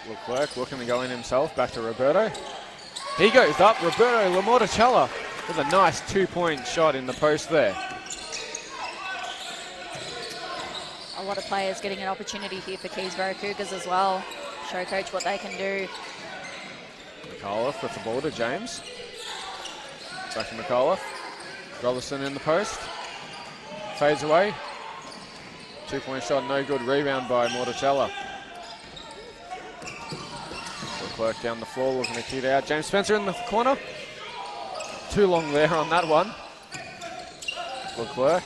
Leclerc looking to go in himself, back to Roberto. He goes up, Roberto Lamorticella with a nice 2-point shot in the post there. A lot of players getting an opportunity here for Keysborough Cougars as well. show coach what they can do. McAuliffe with the ball to James. Back to McAuliffe. Robertson in the post. Fades away. 2-point shot, no good. Rebound by Morticella. Leclerc down the floor, looking to kick it out. James Spencer in the corner. Too long there on that one. Leclerc.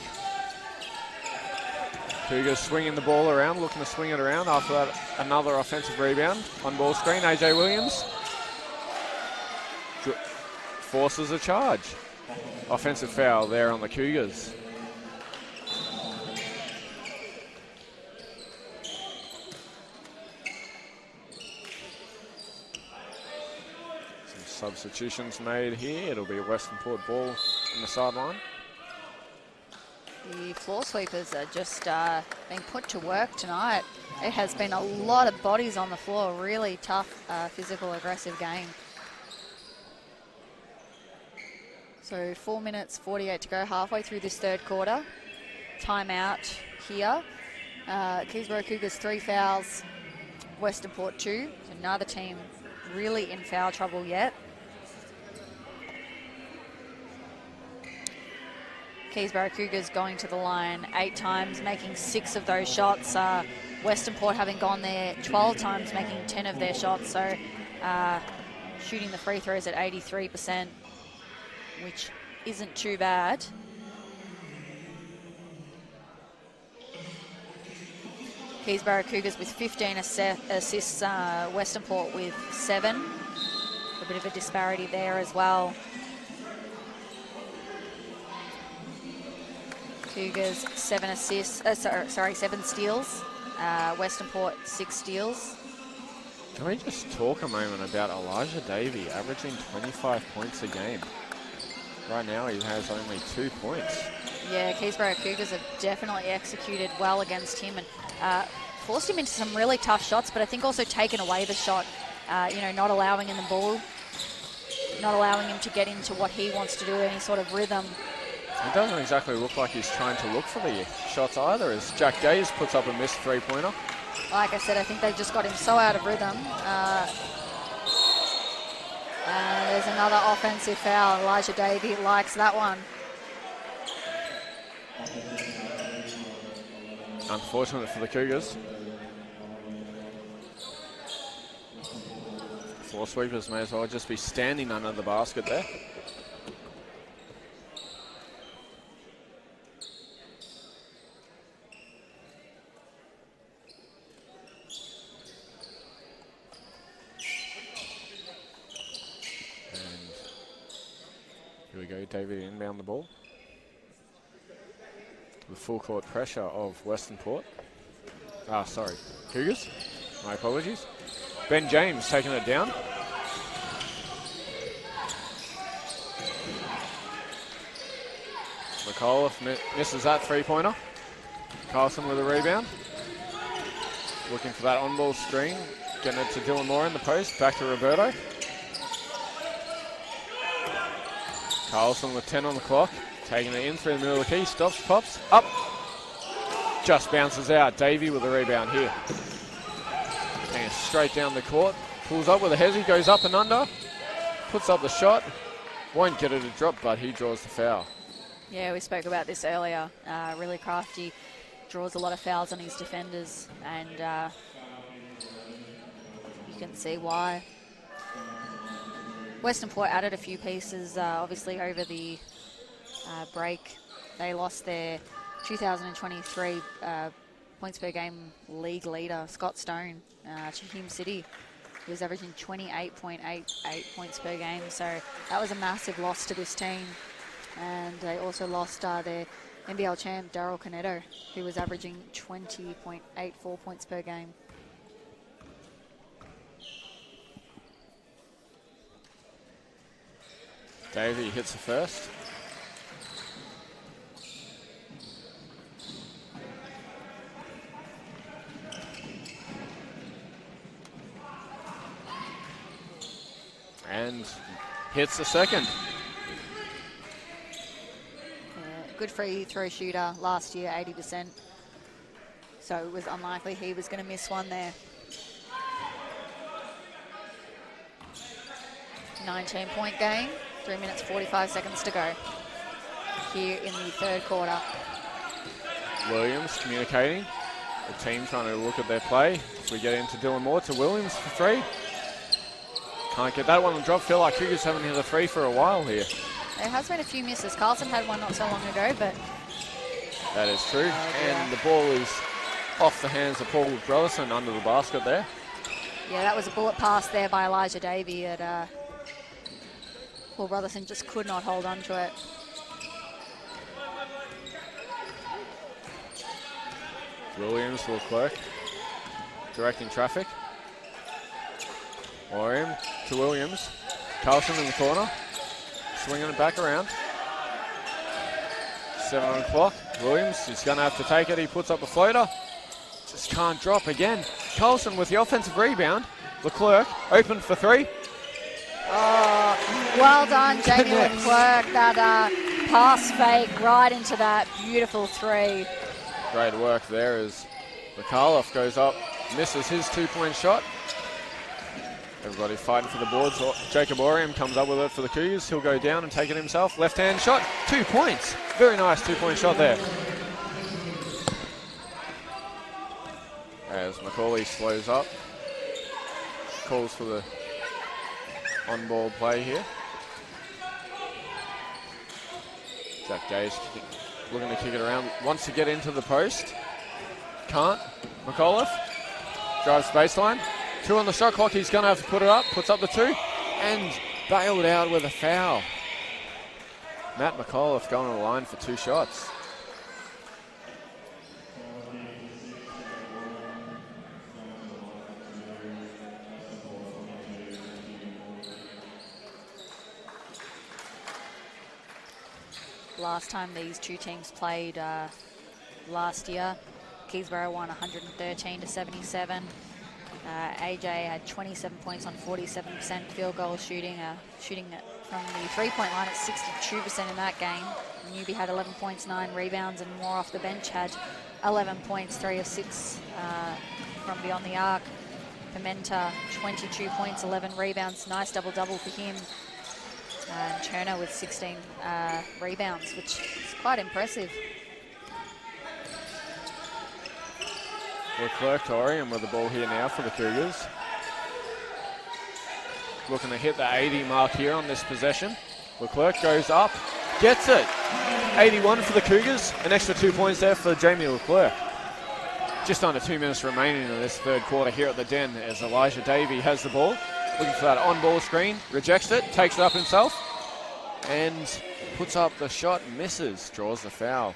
Cougars swinging the ball around, looking to swing it around. After that, another offensive rebound. On ball screen, AJ Williams. Forces a charge. Offensive foul there on the Cougars. Some substitutions made here. It'll be a Western Port ball on the sideline. The floor sweepers are just being put to work tonight. It has been a lot of bodies on the floor. Really tough, physical, aggressive game. So 4 minutes 48 to go, halfway through this third quarter. Timeout here. Keysborough Cougars 3 fouls, Western Port 2. So neither team really in foul trouble yet. Keysborough Cougars going to the line 8 times, making 6 of those shots. Western Port having gone there 12 times, making 10 of their shots. So shooting the free throws at 83%, which isn't too bad. Keysborough Cougars with 15 assists, Western Port with 7. A bit of a disparity there as well. Cougars 7 assists, 7 steals. Western Port 6 steals. Can we just talk a moment about Elijah Davey averaging 25 points a game? Right now he has only 2 points. Yeah, Keysborough Cougars have definitely executed well against him and forced him into some really tough shots, but I think also taken away the shot, not allowing him the ball, not allowing him to get into what he wants to do, any sort of rhythm. It doesn't exactly look like he's trying to look for the shots either, as Jack Gaze puts up a missed 3-pointer. Like I said, I think they just got him so out of rhythm. There's another offensive foul. Elijah Davey likes that one. Unfortunate for the Cougars. Floor sweepers may as well just be standing under the basket there. Here we go, David inbound the ball. The full court pressure of Western Port. Cougars. My apologies. Ben James taking it down. McAuliffe misses that 3-pointer. Carlson with a rebound. Looking for that on-ball screen. Getting it to Dylan Moore in the post. Back to Roberto. Carlson with 10 on the clock. Taking it in through the middle of the key. Stops, pops, up. Just bounces out. Davey with a rebound here. And straight down the court. Pulls up with a hezzy. Goes up and under. Puts up the shot. Won't get it to drop, but he draws the foul. Yeah, we spoke about this earlier. Really crafty. Draws a lot of fouls on his defenders. And you can see why. Western Port added a few pieces, obviously, over the break. They lost their 2023 points per game league leader, Scott Stone, to Hume City. He was averaging 28.88 points per game, so that was a massive loss to this team. And they also lost their NBL champ, Daryl Canetto, who was averaging 20.84 points per game. Davey hits the first. And hits the second. Good free throw shooter last year, 80%. So it was unlikely he was going to miss one there. 19-point game, 3 minutes 45 seconds to go here in the third quarter. Williams communicating. The team trying to look at their play. We get into Dylan Moore to Williams for three. Can't get that one on drop. Feel like Cougars haven't hit a three for a while here. There has been a few misses. Carlson had one not so long ago, but... That is true. And the ball is off the hands of Paul Brotherson under the basket there. Yeah, that was a bullet pass there by Elijah Davey. Paul Brotherson just could not hold on to it. Williams to Leclerc, directing traffic. Oriam to Williams. Carlson in the corner, swinging it back around. 7 o'clock. Williams is going to have to take it. He puts up a floater. Just can't drop again. Carlson with the offensive rebound. Leclerc open for three. Oh, well done, Jamie Leclerc. That pass fake right into that beautiful three. Great work there as Mikhailov goes up, misses his 2-point shot. Everybody fighting for the boards. Jacob Oriam comes up with it for the Cougars. He'll go down and take it himself. Left-hand shot, 2 points. Very nice 2-point shot there. As Macaulay slows up. Calls for the on-ball play here. Jack Gaze looking to kick it around. Wants to get into the post. Can't. McAuliffe drives baseline. 2 on the shot clock. He's going to have to put it up. Puts up the 2. And bailed out with a foul. Matt McAuliffe going to the line for 2 shots. Last time these two teams played last year, Keysborough won 113-77. AJ had 27 points on 47% field goal shooting, shooting from the three-point line at 62% in that game. Newbie had 11 points, 9 rebounds, and Moore off the bench had 11 points, 3 of 6 from beyond the arc. Pimenta, 22 points, 11 rebounds, nice double-double for him. And Turner with 16 rebounds, which is quite impressive. Leclerc to Oriam with the ball here now for the Cougars. Looking to hit the 80 mark here on this possession. Leclerc goes up, gets it. 81 for the Cougars, an extra 2 points there for Jamie Leclerc. Just under 2 minutes remaining in this third quarter here at the Den as Elijah Davey has the ball. Looking for that on-ball screen, rejects it, takes it up himself, and puts up the shot, misses, draws the foul.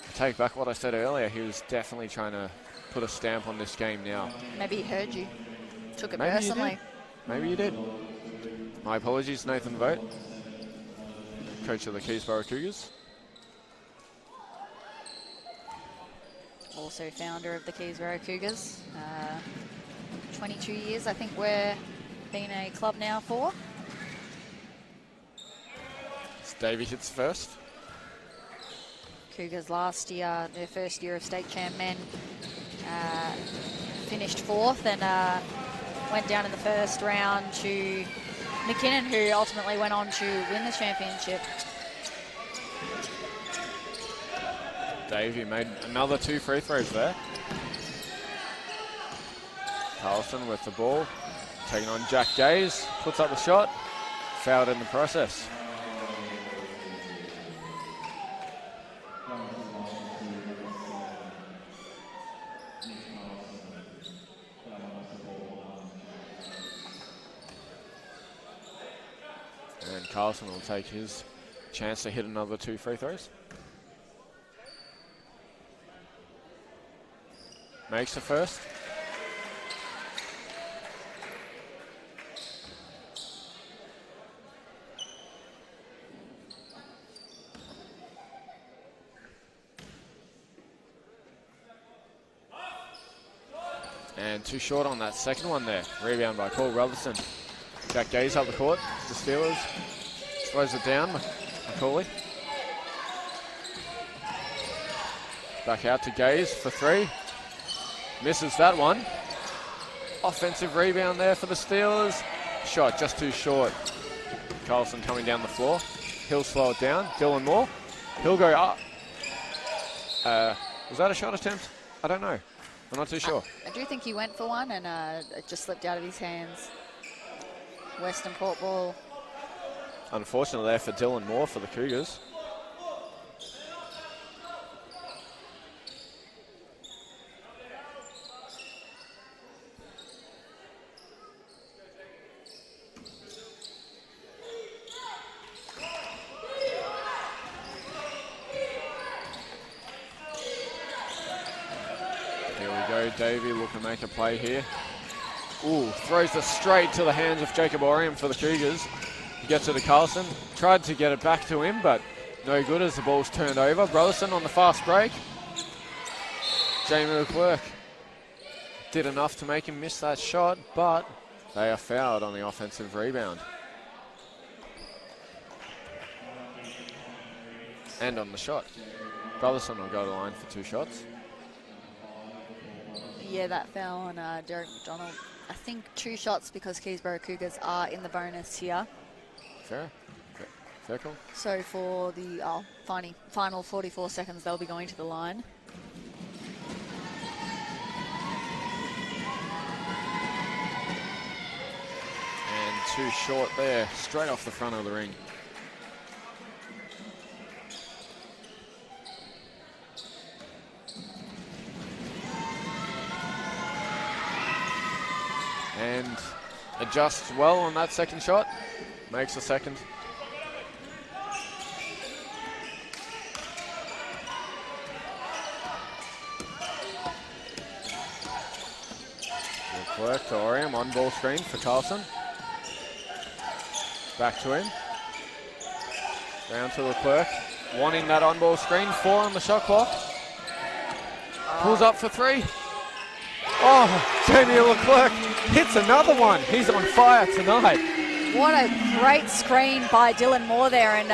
To take back what I said earlier, he was definitely trying to put a stamp on this game now. Maybe he heard you, took it Maybe personally. Maybe you did. My apologies, Nathan Vogt, coach of the Keysborough Cougars. Also founder of the Keysborough Cougars. 22 years, I think we're been a club now for. Davey hits first. Cougars last year, their first year of state champ men, finished 4th and went down in the first round to McKinnon, who ultimately went on to win the championship. Davey made another 2 free throws there. Carlson with the ball, taking on Jack Gaze, puts up the shot, fouled in the process. And Carlson will take his chance to hit another 2 free throws. Makes the first. And too short on that second one there. Rebound by Paul Rutherson. Jack Gaze up the court. The Steelers slows it down. Macaulay. Back out to Gaze for 3. Misses that one. Offensive rebound there for the Steelers. Shot just too short. Carlson coming down the floor. He'll slow it down. Dylan Moore. He'll go up. Was that a shot attempt? I don't know. I'm not too sure. I do think he went for one, and it just slipped out of his hands. Western Port ball. Unfortunately there for Dylan Moore for the Cougars. Davey looking to make a play here. Ooh, throws it straight to the hands of Jacob Oriam for the Cougars. He gets it to Carlson. Tried to get it back to him, but no good as the ball's turned over. Brotherson on the fast break. Jamie Leclerc did enough to make him miss that shot, but they are fouled on the offensive rebound. And on the shot. Brotherson will go to the line for 2 shots. Yeah, that fell on Derek McDonald. I think 2 shots because Keysborough Cougars are in the bonus here. Fair call. So for the final 44 seconds, they'll be going to the line. And 2 short there, straight off the front of the ring. And adjusts well on that second shot. Makes the second. Leclerc to Oriam, on ball screen for Carlson. Back to him. Round to Leclerc. Wanting that on ball screen, 4 on the shot clock. Pulls up for 3. Oh, Jamie Leclerc hits another one. He's on fire tonight. What a great screen by Dylan Moore there, and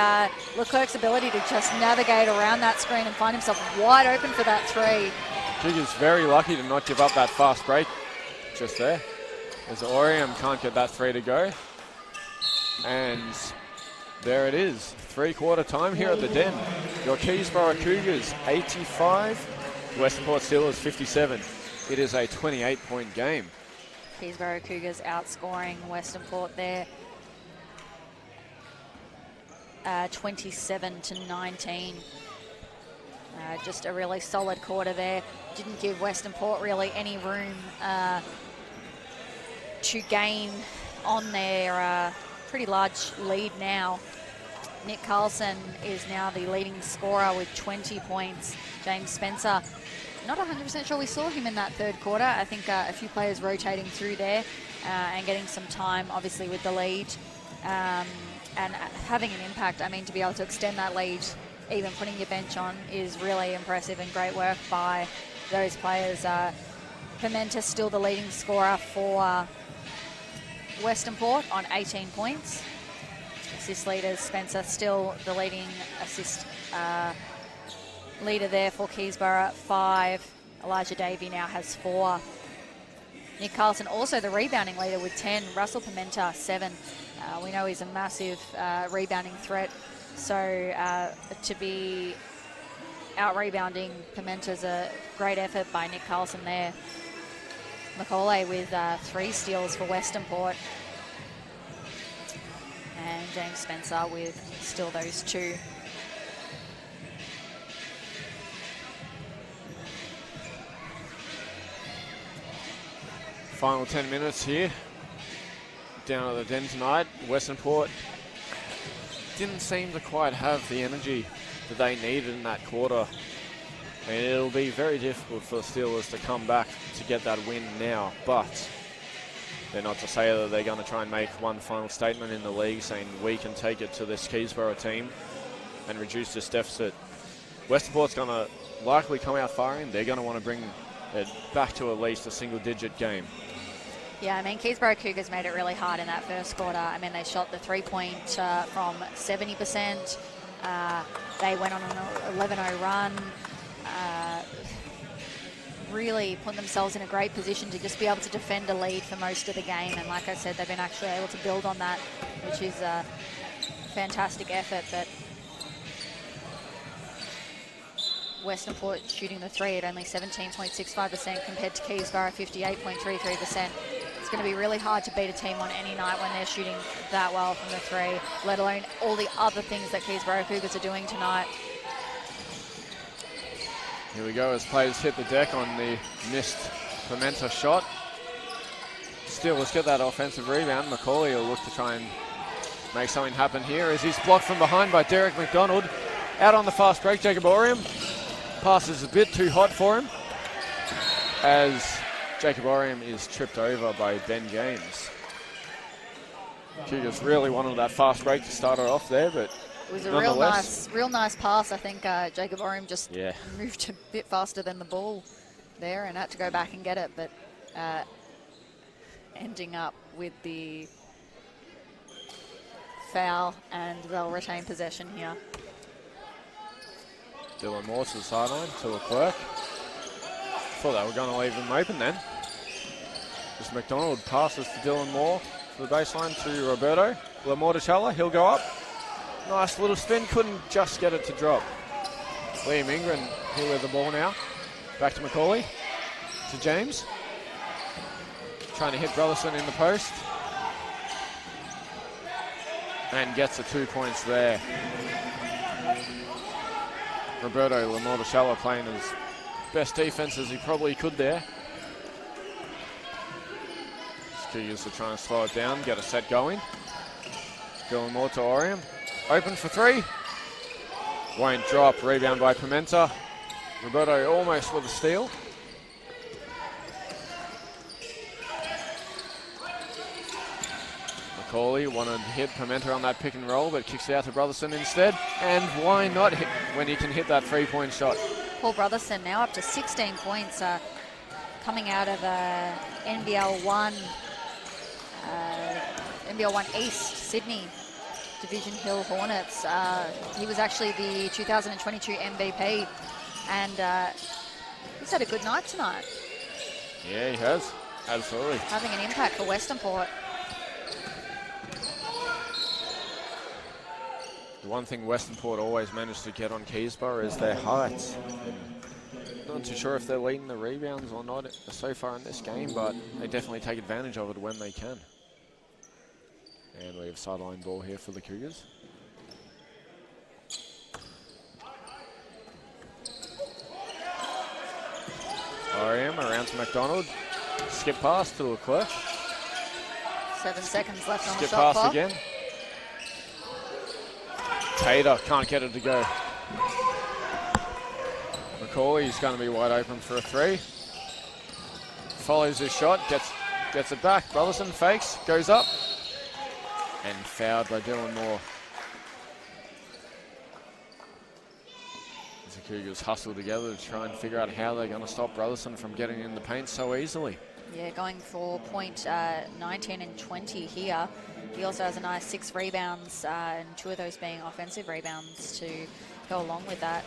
Leclerc's ability to just navigate around that screen and find himself wide open for that 3. Cougars very lucky to not give up that fast break just there, as Oriam can't get that 3 to go. And there it is, 3/4 time here at the Den. Your Keysborough Cougars 85, Western Port Steelers 57. It is a 28-point game. Keysborough Cougars outscoring Western Port there. 27-19. Just a really solid quarter there. Didn't give Western Port really any room to gain on their pretty large lead now. Nick Carlson is now the leading scorer with 20 points. James Spencer, not 100% sure we saw him in that 3rd quarter. I think a few players rotating through there and getting some time, obviously, with the lead and having an impact. I mean, to be able to extend that lead, even putting your bench on, is really impressive and great work by those players. Pimenta still the leading scorer for Western Port on 18 points. Assist leaders, Spencer still the leading assist leader there for Keysborough, 5. Elijah Davey now has 4. Nick Carlson also the rebounding leader with 10. Russell Pimenta, 7. We know he's a massive rebounding threat. So to be out-rebounding Pimenta's a great effort by Nick Carlson there. Macaulay with 3 steals for Western Port. And James Spencer with still those 2. Final 10 minutes here. Down at the Den tonight. Western Port didn't seem to quite have the energy that they needed in that quarter. And it'll be very difficult for the Steelers to come back to get that win now. But they're not to say that they're going to try and make one final statement in the league saying we can take it to this Keysborough team and reduce this deficit. Western Port's going to likely come out firing. They're going to want to bring it back to at least a single-digit game. Yeah, I mean, Keysborough Cougars made it really hard in that 1st quarter. I mean, they shot the 3-point from 70%. They went on an 11-0 run. Really put themselves in a great position to just be able to defend a lead for most of the game. And like I said, they've been actually able to build on that, which is fantastic effort, but Western Port shooting the three at only 17.65% compared to Keysborough 58.33%. It's going to be really hard to beat a team on any night when they're shooting that well from the three, let alone all the other things that Keysborough Cougars are doing tonight. Here we go as players hit the deck on the missed Pimenta shot. Still, let's get that offensive rebound. Macaulay will look to try and make something happen here as he's blocked from behind by Derek McDonald. Out on the fast break, Jacob Oriam. Pass is a bit too hot for him as Jacob Oriam is tripped over by Ben James. Cougars really wanted that fast break to start it off there, but it was a real nice pass. I think Jacob Oriam just moved a bit faster than the ball there and had to go back and get it, but ending up with the foul, and they'll retain possession here. Dylan Moore to the sideline, to Leclerc. Thought they were going to leave him open then. Just McDonald passes to Dylan Moore to the baseline to Roberto. Lamorticella, he'll go up. Nice little spin, couldn't just get it to drop. Liam Ingram here with the ball now. Back to Macaulay, to James. Trying to hit Brotherson in the post. And gets the 2 points there. Roberto Lamorticella playing his best defense as he probably could there. Cougars are trying to slow it down, get a set going. Dylan Moore to Oriam. Open for three. Won't drop. Rebound by Pimenta. Roberto almost with a steal. Macaulay wanted to hit Pimenta on that pick and roll, but kicks it out to Brotherson instead. And why not hit when he can hit that 3-point shot? Paul Brotherson now up to 16 points, coming out of NBL 1 East Sydney Division Hill Hornets. He was actually the 2022 MVP, and he's had a good night tonight. Yeah, he has. Absolutely. Having an impact for Western Port. The one thing Western Port always managed to get on Keysborough is their heights. Not too sure if they're leading the rebounds or not so far in this game, but they definitely take advantage of it when they can. And we have sideline ball here for the Cougars. Oriam around to McDonald. Skip pass to Leclerc. 7 seconds left on the Skip shot pass clock. again. Tater can't get it to go. Macaulay's going to be wide open for a three. Follows his shot, gets it back. Brotherson fakes, goes up, and fouled by Dylan Moore. As the Cougars hustle together to try and figure out how they're going to stop Brotherson from getting in the paint so easily. Yeah, going for point 19 and 20 here. He also has a nice 6 rebounds, and 2 of those being offensive rebounds to go along with that.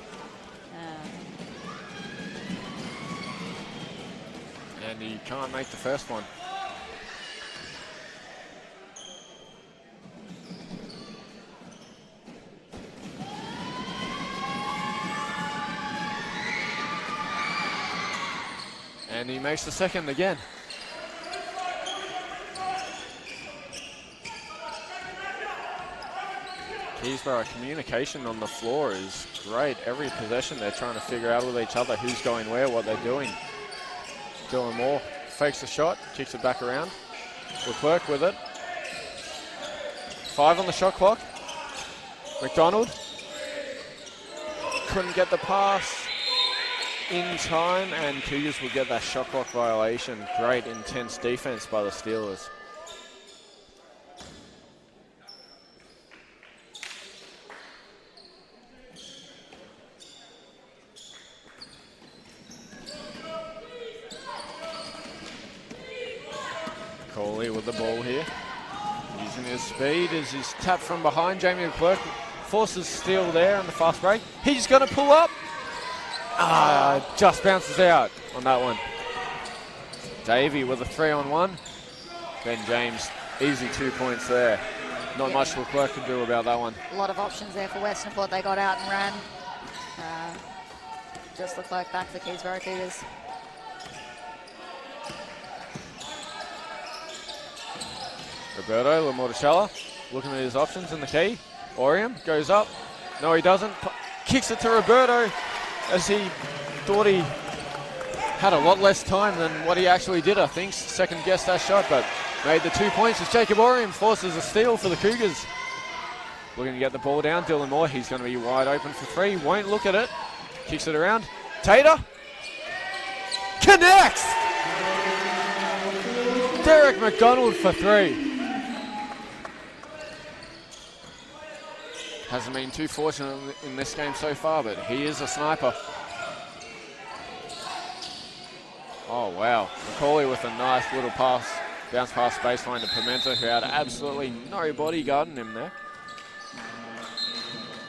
And he can't make the first one. And he makes the second again. Keysborough communication on the floor is great. Every possession they're trying to figure out with each other who's going where, what they're doing. Dylan Moore fakes the shot, kicks it back around. Leclerc with it. 5 on the shot clock. McDonald couldn't get the pass in time, and Cougars will get that shot clock violation. Great intense defense by the Steelers. Coley with the ball here. Using his speed as he's tapped from behind. Jamie Leclerc forces steal there on the fast break. He's going to pull up. Just bounces out on that one. Davey with a 3-on-1. Ben James, easy 2 points there. Not much Leclerc could do about that one. A lot of options there for Western Port. They got out and ran. Just Leclerc back for Keysborough Cougars. Roberto Lamorticella looking at his options in the key. Oriam goes up. No, he doesn't. Kicks it to Roberto as he thought he had a lot less time than what he actually did, I think. Second guessed that shot, but made the 2 points as Jacob Oriam forces a steal for the Cougars. Looking to get the ball down. Dylan Moore, he's going to be wide open for three. Won't look at it. Kicks it around. Tater connects! Derek McDonald for three. Hasn't been too fortunate in this game so far, but he is a sniper. Oh, wow. Macaulay with a nice little pass. Bounce past baseline to Pimenta, who had absolutely no body guarding him there.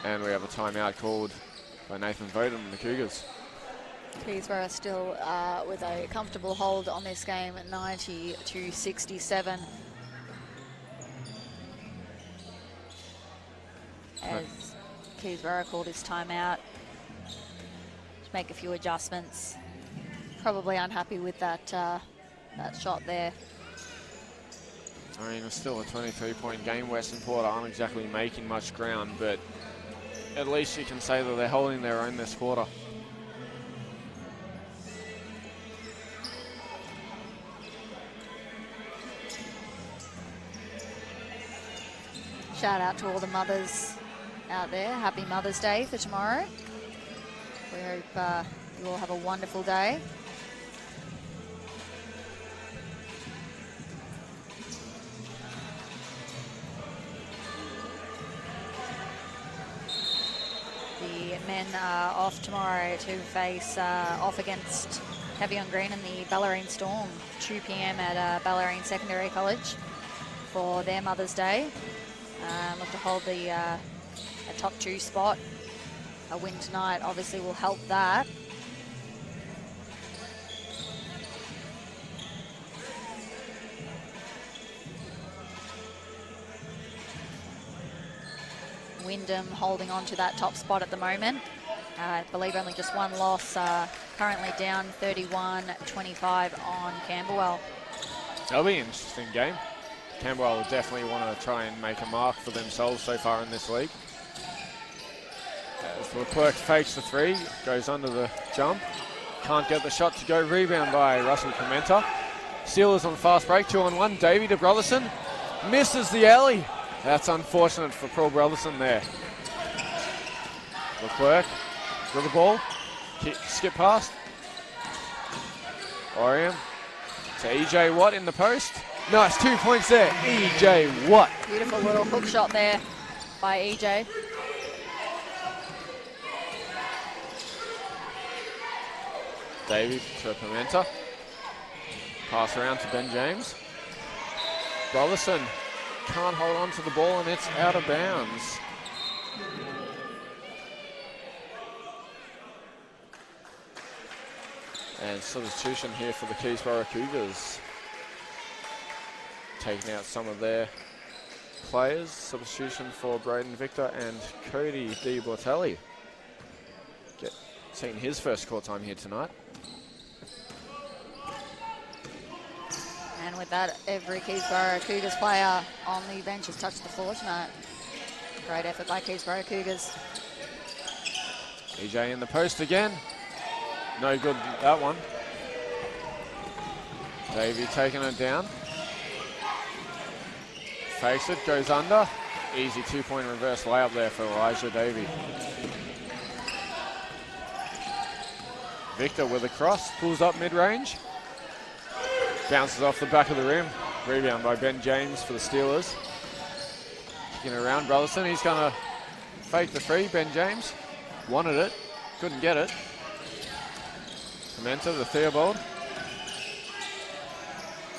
And we have a timeout called by Nathan Voden and the Cougars. Keysborough still with a comfortable hold on this game at 90-67. As Keysborough called his timeout to make a few adjustments. Probably unhappy with that that shot there. I mean, it's still a 23-point game. Western Port aren't exactly making much ground, but at least you can say that they're holding their own this quarter. Shout out to all the mothers out there. Happy Mother's Day for tomorrow. We hope you all have a wonderful day. The men are off tomorrow to face off against Heavy on Green and the Ballerine Storm, 2 p.m. at Ballerine Secondary College for their Mother's Day. Look to hold the a top 2 spot. A win tonight obviously will help that. Wyndham holding on to that top spot at the moment. I believe only just one loss, currently down 31-25 on Camberwell. That'll be an interesting game. Camberwell will definitely want to try and make a mark for themselves so far in this league. As Leclerc fakes the three, goes under the jump. Can't get the shot to go. Rebound by Russell Pimenta. Steelers on fast break, 2-on-1. Davey to Brotherson. Misses the alley. That's unfortunate for Pearl Brotherson there. Leclerc with the ball. Skip past. Oriam to EJ Watt in the post. Nice 2 points there, EJ Watt. Beautiful little hook shot there by EJ. Davey to Pimenta. Pass around to Ben James. Brotherson can't hold on to the ball and it's out of bounds. And substitution here for the Keysborough Cougars. Taking out some of their players. Substitution for Braden Victor and Cody Di Bortelli. Seeing his first court time here tonight. And with that, every Keysborough Cougars player on the bench has touched the floor tonight. Great effort by Keysborough Cougars. EJ in the post again. No good, that one. Davey taking it down. Fakes it, goes under. Easy 2-point reverse layup there for Elijah Davey. Victor with a cross, pulls up mid-range. Bounces off the back of the rim. Rebound by Ben James for the Steelers. Kicking around Brotherson, he's gonna fake the three. Ben James wanted it, couldn't get it. Pimenta, the Theobald.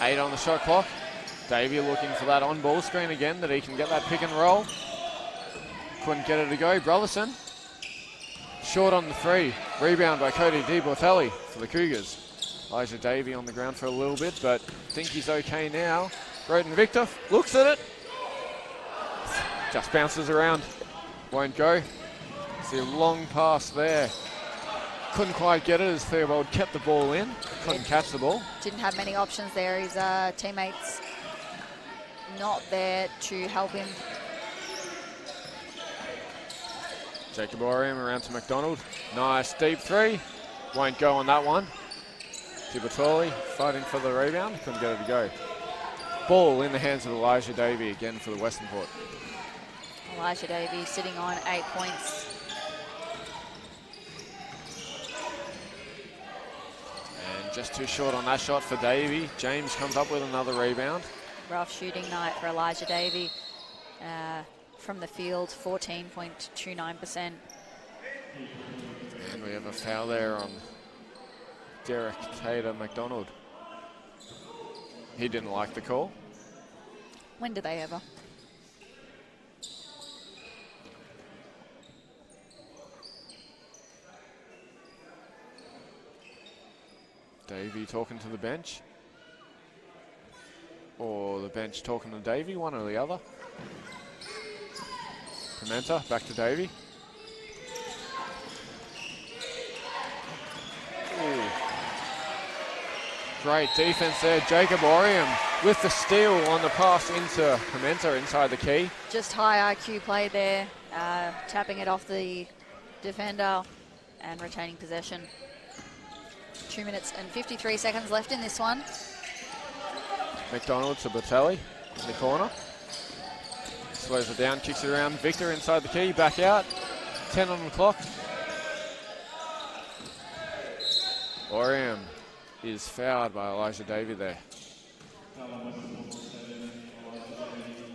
8 on the shot clock. Davey looking for that on-ball screen again, that he can get that pick and roll. Couldn't get it to go. Brotherson short on the three. Rebound by Cody Di Bortelli for the Cougars. Elijah Davey on the ground for a little bit, but I think he's okay now. Braden Victor looks at it. Just bounces around. Won't go. See a long pass there. Couldn't quite get it as Theobald kept the ball in. Couldn't catch the ball. Didn't have many options there. His teammates not there to help him. Jacob Oriam around to McDonald. Nice deep three. Won't go on that one. Tibatoli fighting for the rebound. Couldn't get it to go. Ball in the hands of Elijah Davey again for the Western Port. Elijah Davey sitting on 8 points. And just too short on that shot for Davey. James comes up with another rebound. Rough shooting night for Elijah Davey. From the field, 14.29%. And we have a foul there on Derek Tater McDonald. He didn't like the call. When do they ever? Davey talking to the bench. Or the bench talking to Davey, one or the other. Pimenta, back to Davey. Ooh. Great defense there. Jacob Oriam with the steal on the pass into Pimenta inside the key. Just high IQ play there, tapping it off the defender and retaining possession. 2 minutes and 53 seconds left in this one. McDonald to Batelli in the corner. Slows it down, kicks it around. Victor inside the key, back out. 10 on the clock. Oriam is fouled by Elijah Davey there.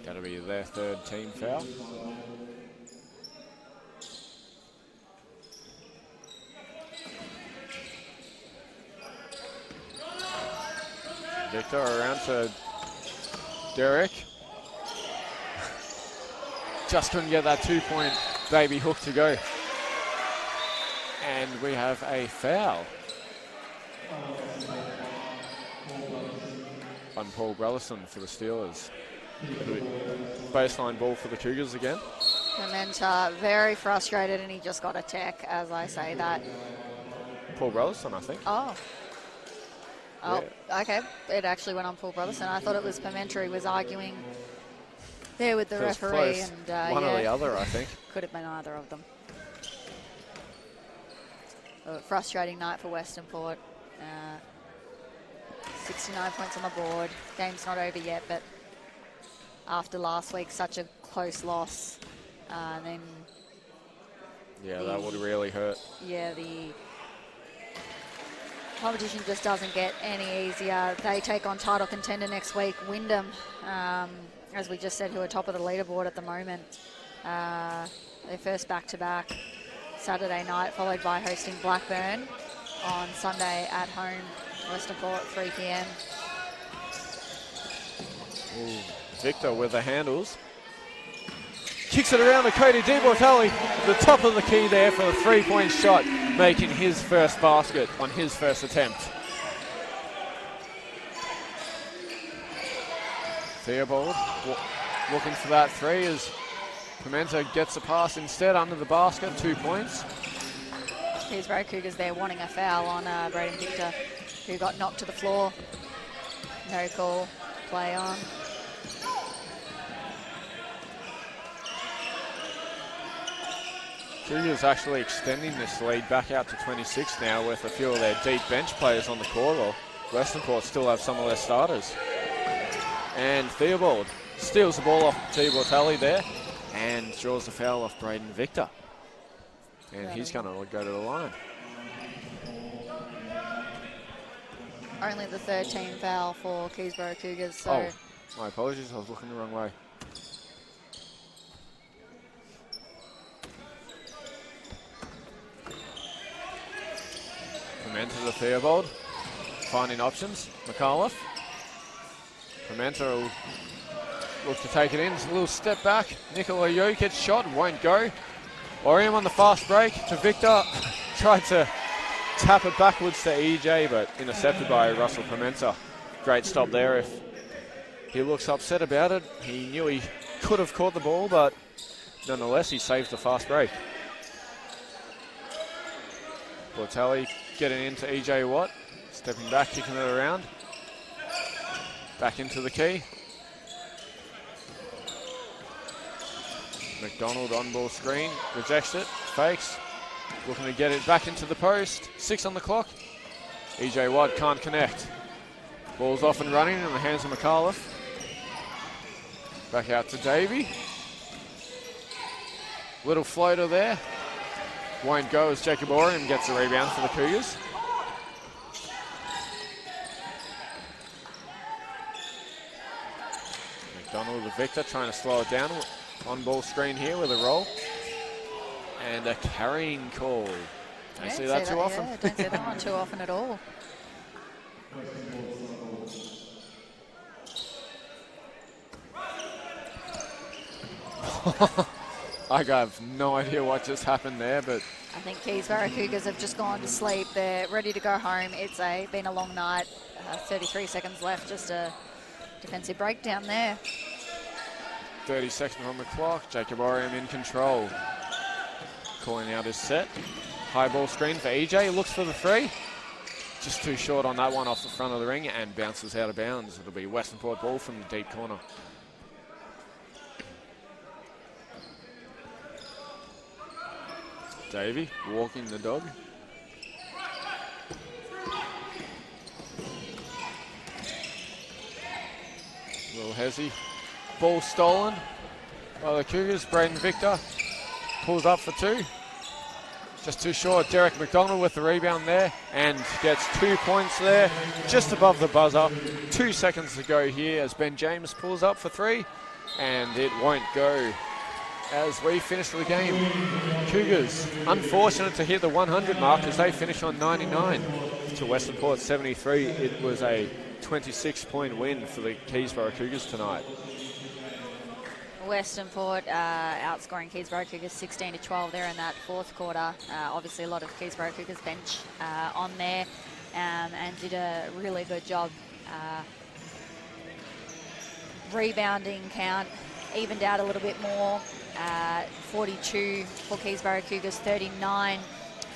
That'll be their third team foul. Victor around to Derek. Just couldn't get that 2-point baby hook to go. And we have a foul on Paul Brelison for the Steelers. Baseline ball for the Cougars again. Pimenta very frustrated, and he just got a tech as I say that. Paul Brelison, I think. Oh, Yeah. okay. It actually went on Paul Brotherson. I thought it was Pimenta who was arguing there with the Feels referee. close. And one yeah, or the other, I think. could have been either of them. A frustrating night for Western Port. 69 points on the board. Game's not over yet, but after last week, such a close loss. Then Yeah, that would really hurt. yeah, the competition just doesn't get any easier. They take on title contender next week, Wyndham, as we just said, who are top of the leaderboard at the moment. Their first back-to-back Saturday night, followed by hosting Blackburn on Sunday at home, Western Port, 3 p.m. Ooh. Victor with the handles. Kicks it around to Cody DiBortelli, the top of the key there for the 3-point shot, making his first basket on his first attempt. Theobald looking for that three as Pimenta gets a pass instead under the basket, 2 points. Keysborough Cougars there wanting a foul on Braden Victor, who got knocked to the floor. No call, play on. Cougars actually extending this lead back out to 26 now with a few of their deep bench players on the court, while Western Port still have some of their starters. And Theobald steals the ball off DiBortelli there and draws the foul off Braden Victor. And he's going to go to the line. Only the third team foul for Keysborough Cougars. So Oh, my apologies, I was looking the wrong way. Pimenta to Theobald, finding options. McAuliffe. Pimenta will look to take it in. It's a little step back. Nikola Jokic shot, won't go. Oriam on the fast break to Victor. Tried to tap it backwards to EJ, but intercepted by Russell Pimenta. Great stop there. If he looks upset about it, he knew he could have caught the ball, but nonetheless, he saved the fast break. Bortelli getting into EJ Watt, stepping back, kicking it around. Back into the key. McDonald on ball screen, rejects it, fakes. Looking to get it back into the post. 6 on the clock. EJ Watt can't connect. Ball's off and running in the hands of McAuliffe. Back out to Davey. Little floater there. Won't go as Jacob Oriam gets the rebound for the Cougars. McDonald to Victor trying to slow it down. On ball screen here with a roll. And a carrying call. Don't see that too often. Yeah, don't see that one too often at all. I have no idea what just happened there, but I think Keysborough Cougars have just gone to sleep. They're ready to go home. It's been a long night. 33 seconds left. Just a defensive breakdown there. 30 seconds on the clock. Jacob Oriam in control. Calling out his set. High ball screen for EJ. Looks for the three. Just too short on that one off the front of the ring and bounces out of bounds. It'll be Western Port ball from the deep corner. Davey walking the dog. Little hezzy. Ball stolen by the Cougars. Braden Victor pulls up for 2. Just too short. Derek McDonald with the rebound there and gets 2 points there. Just above the buzzer. 2 seconds to go here as Ben James pulls up for 3. And it won't go as we finish the game. Cougars unfortunate to hit the 100 mark as they finish on 99 to Western Port 73. It was a 26-point win for the Keysborough Cougars tonight. Western Port outscoring Keysborough Cougars 16-12 there in that fourth quarter. Obviously a lot of Keysborough Cougars bench on there and did a really good job. Rebounding count evened out a little bit more. 42 for Keysborough Cougars, 39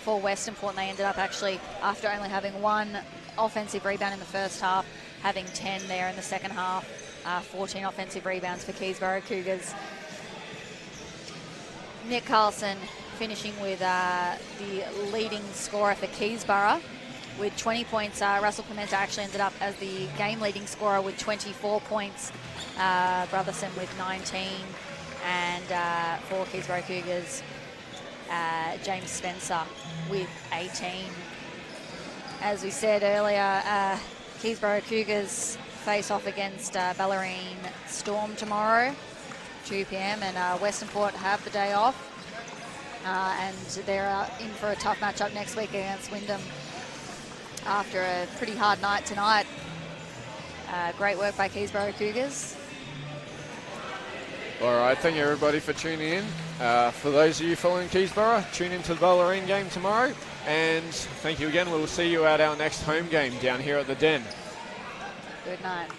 for Western Port. And they ended up actually, after only having 1 offensive rebound in the first half, having 10 there in the second half. 14 offensive rebounds for Keysborough Cougars. Nick Carlson finishing with the leading scorer for Keysborough with 20 points. Russell Pimenta actually ended up as the game leading scorer with 24 points. Brotherson with 19. And for Keysborough Cougars, James Spencer with 18. As we said earlier, Keysborough Cougars face off against Ballerine Storm tomorrow, 2 p.m. and Western Port have the day off. And they're in for a tough matchup next week against Wyndham after a pretty hard night tonight. Great work by Keysborough Cougars. All right, thank you everybody for tuning in. For those of you following Keysborough, tune into the Ballerine game tomorrow. And thank you again. We'll see you at our next home game down here at the Den. Good night.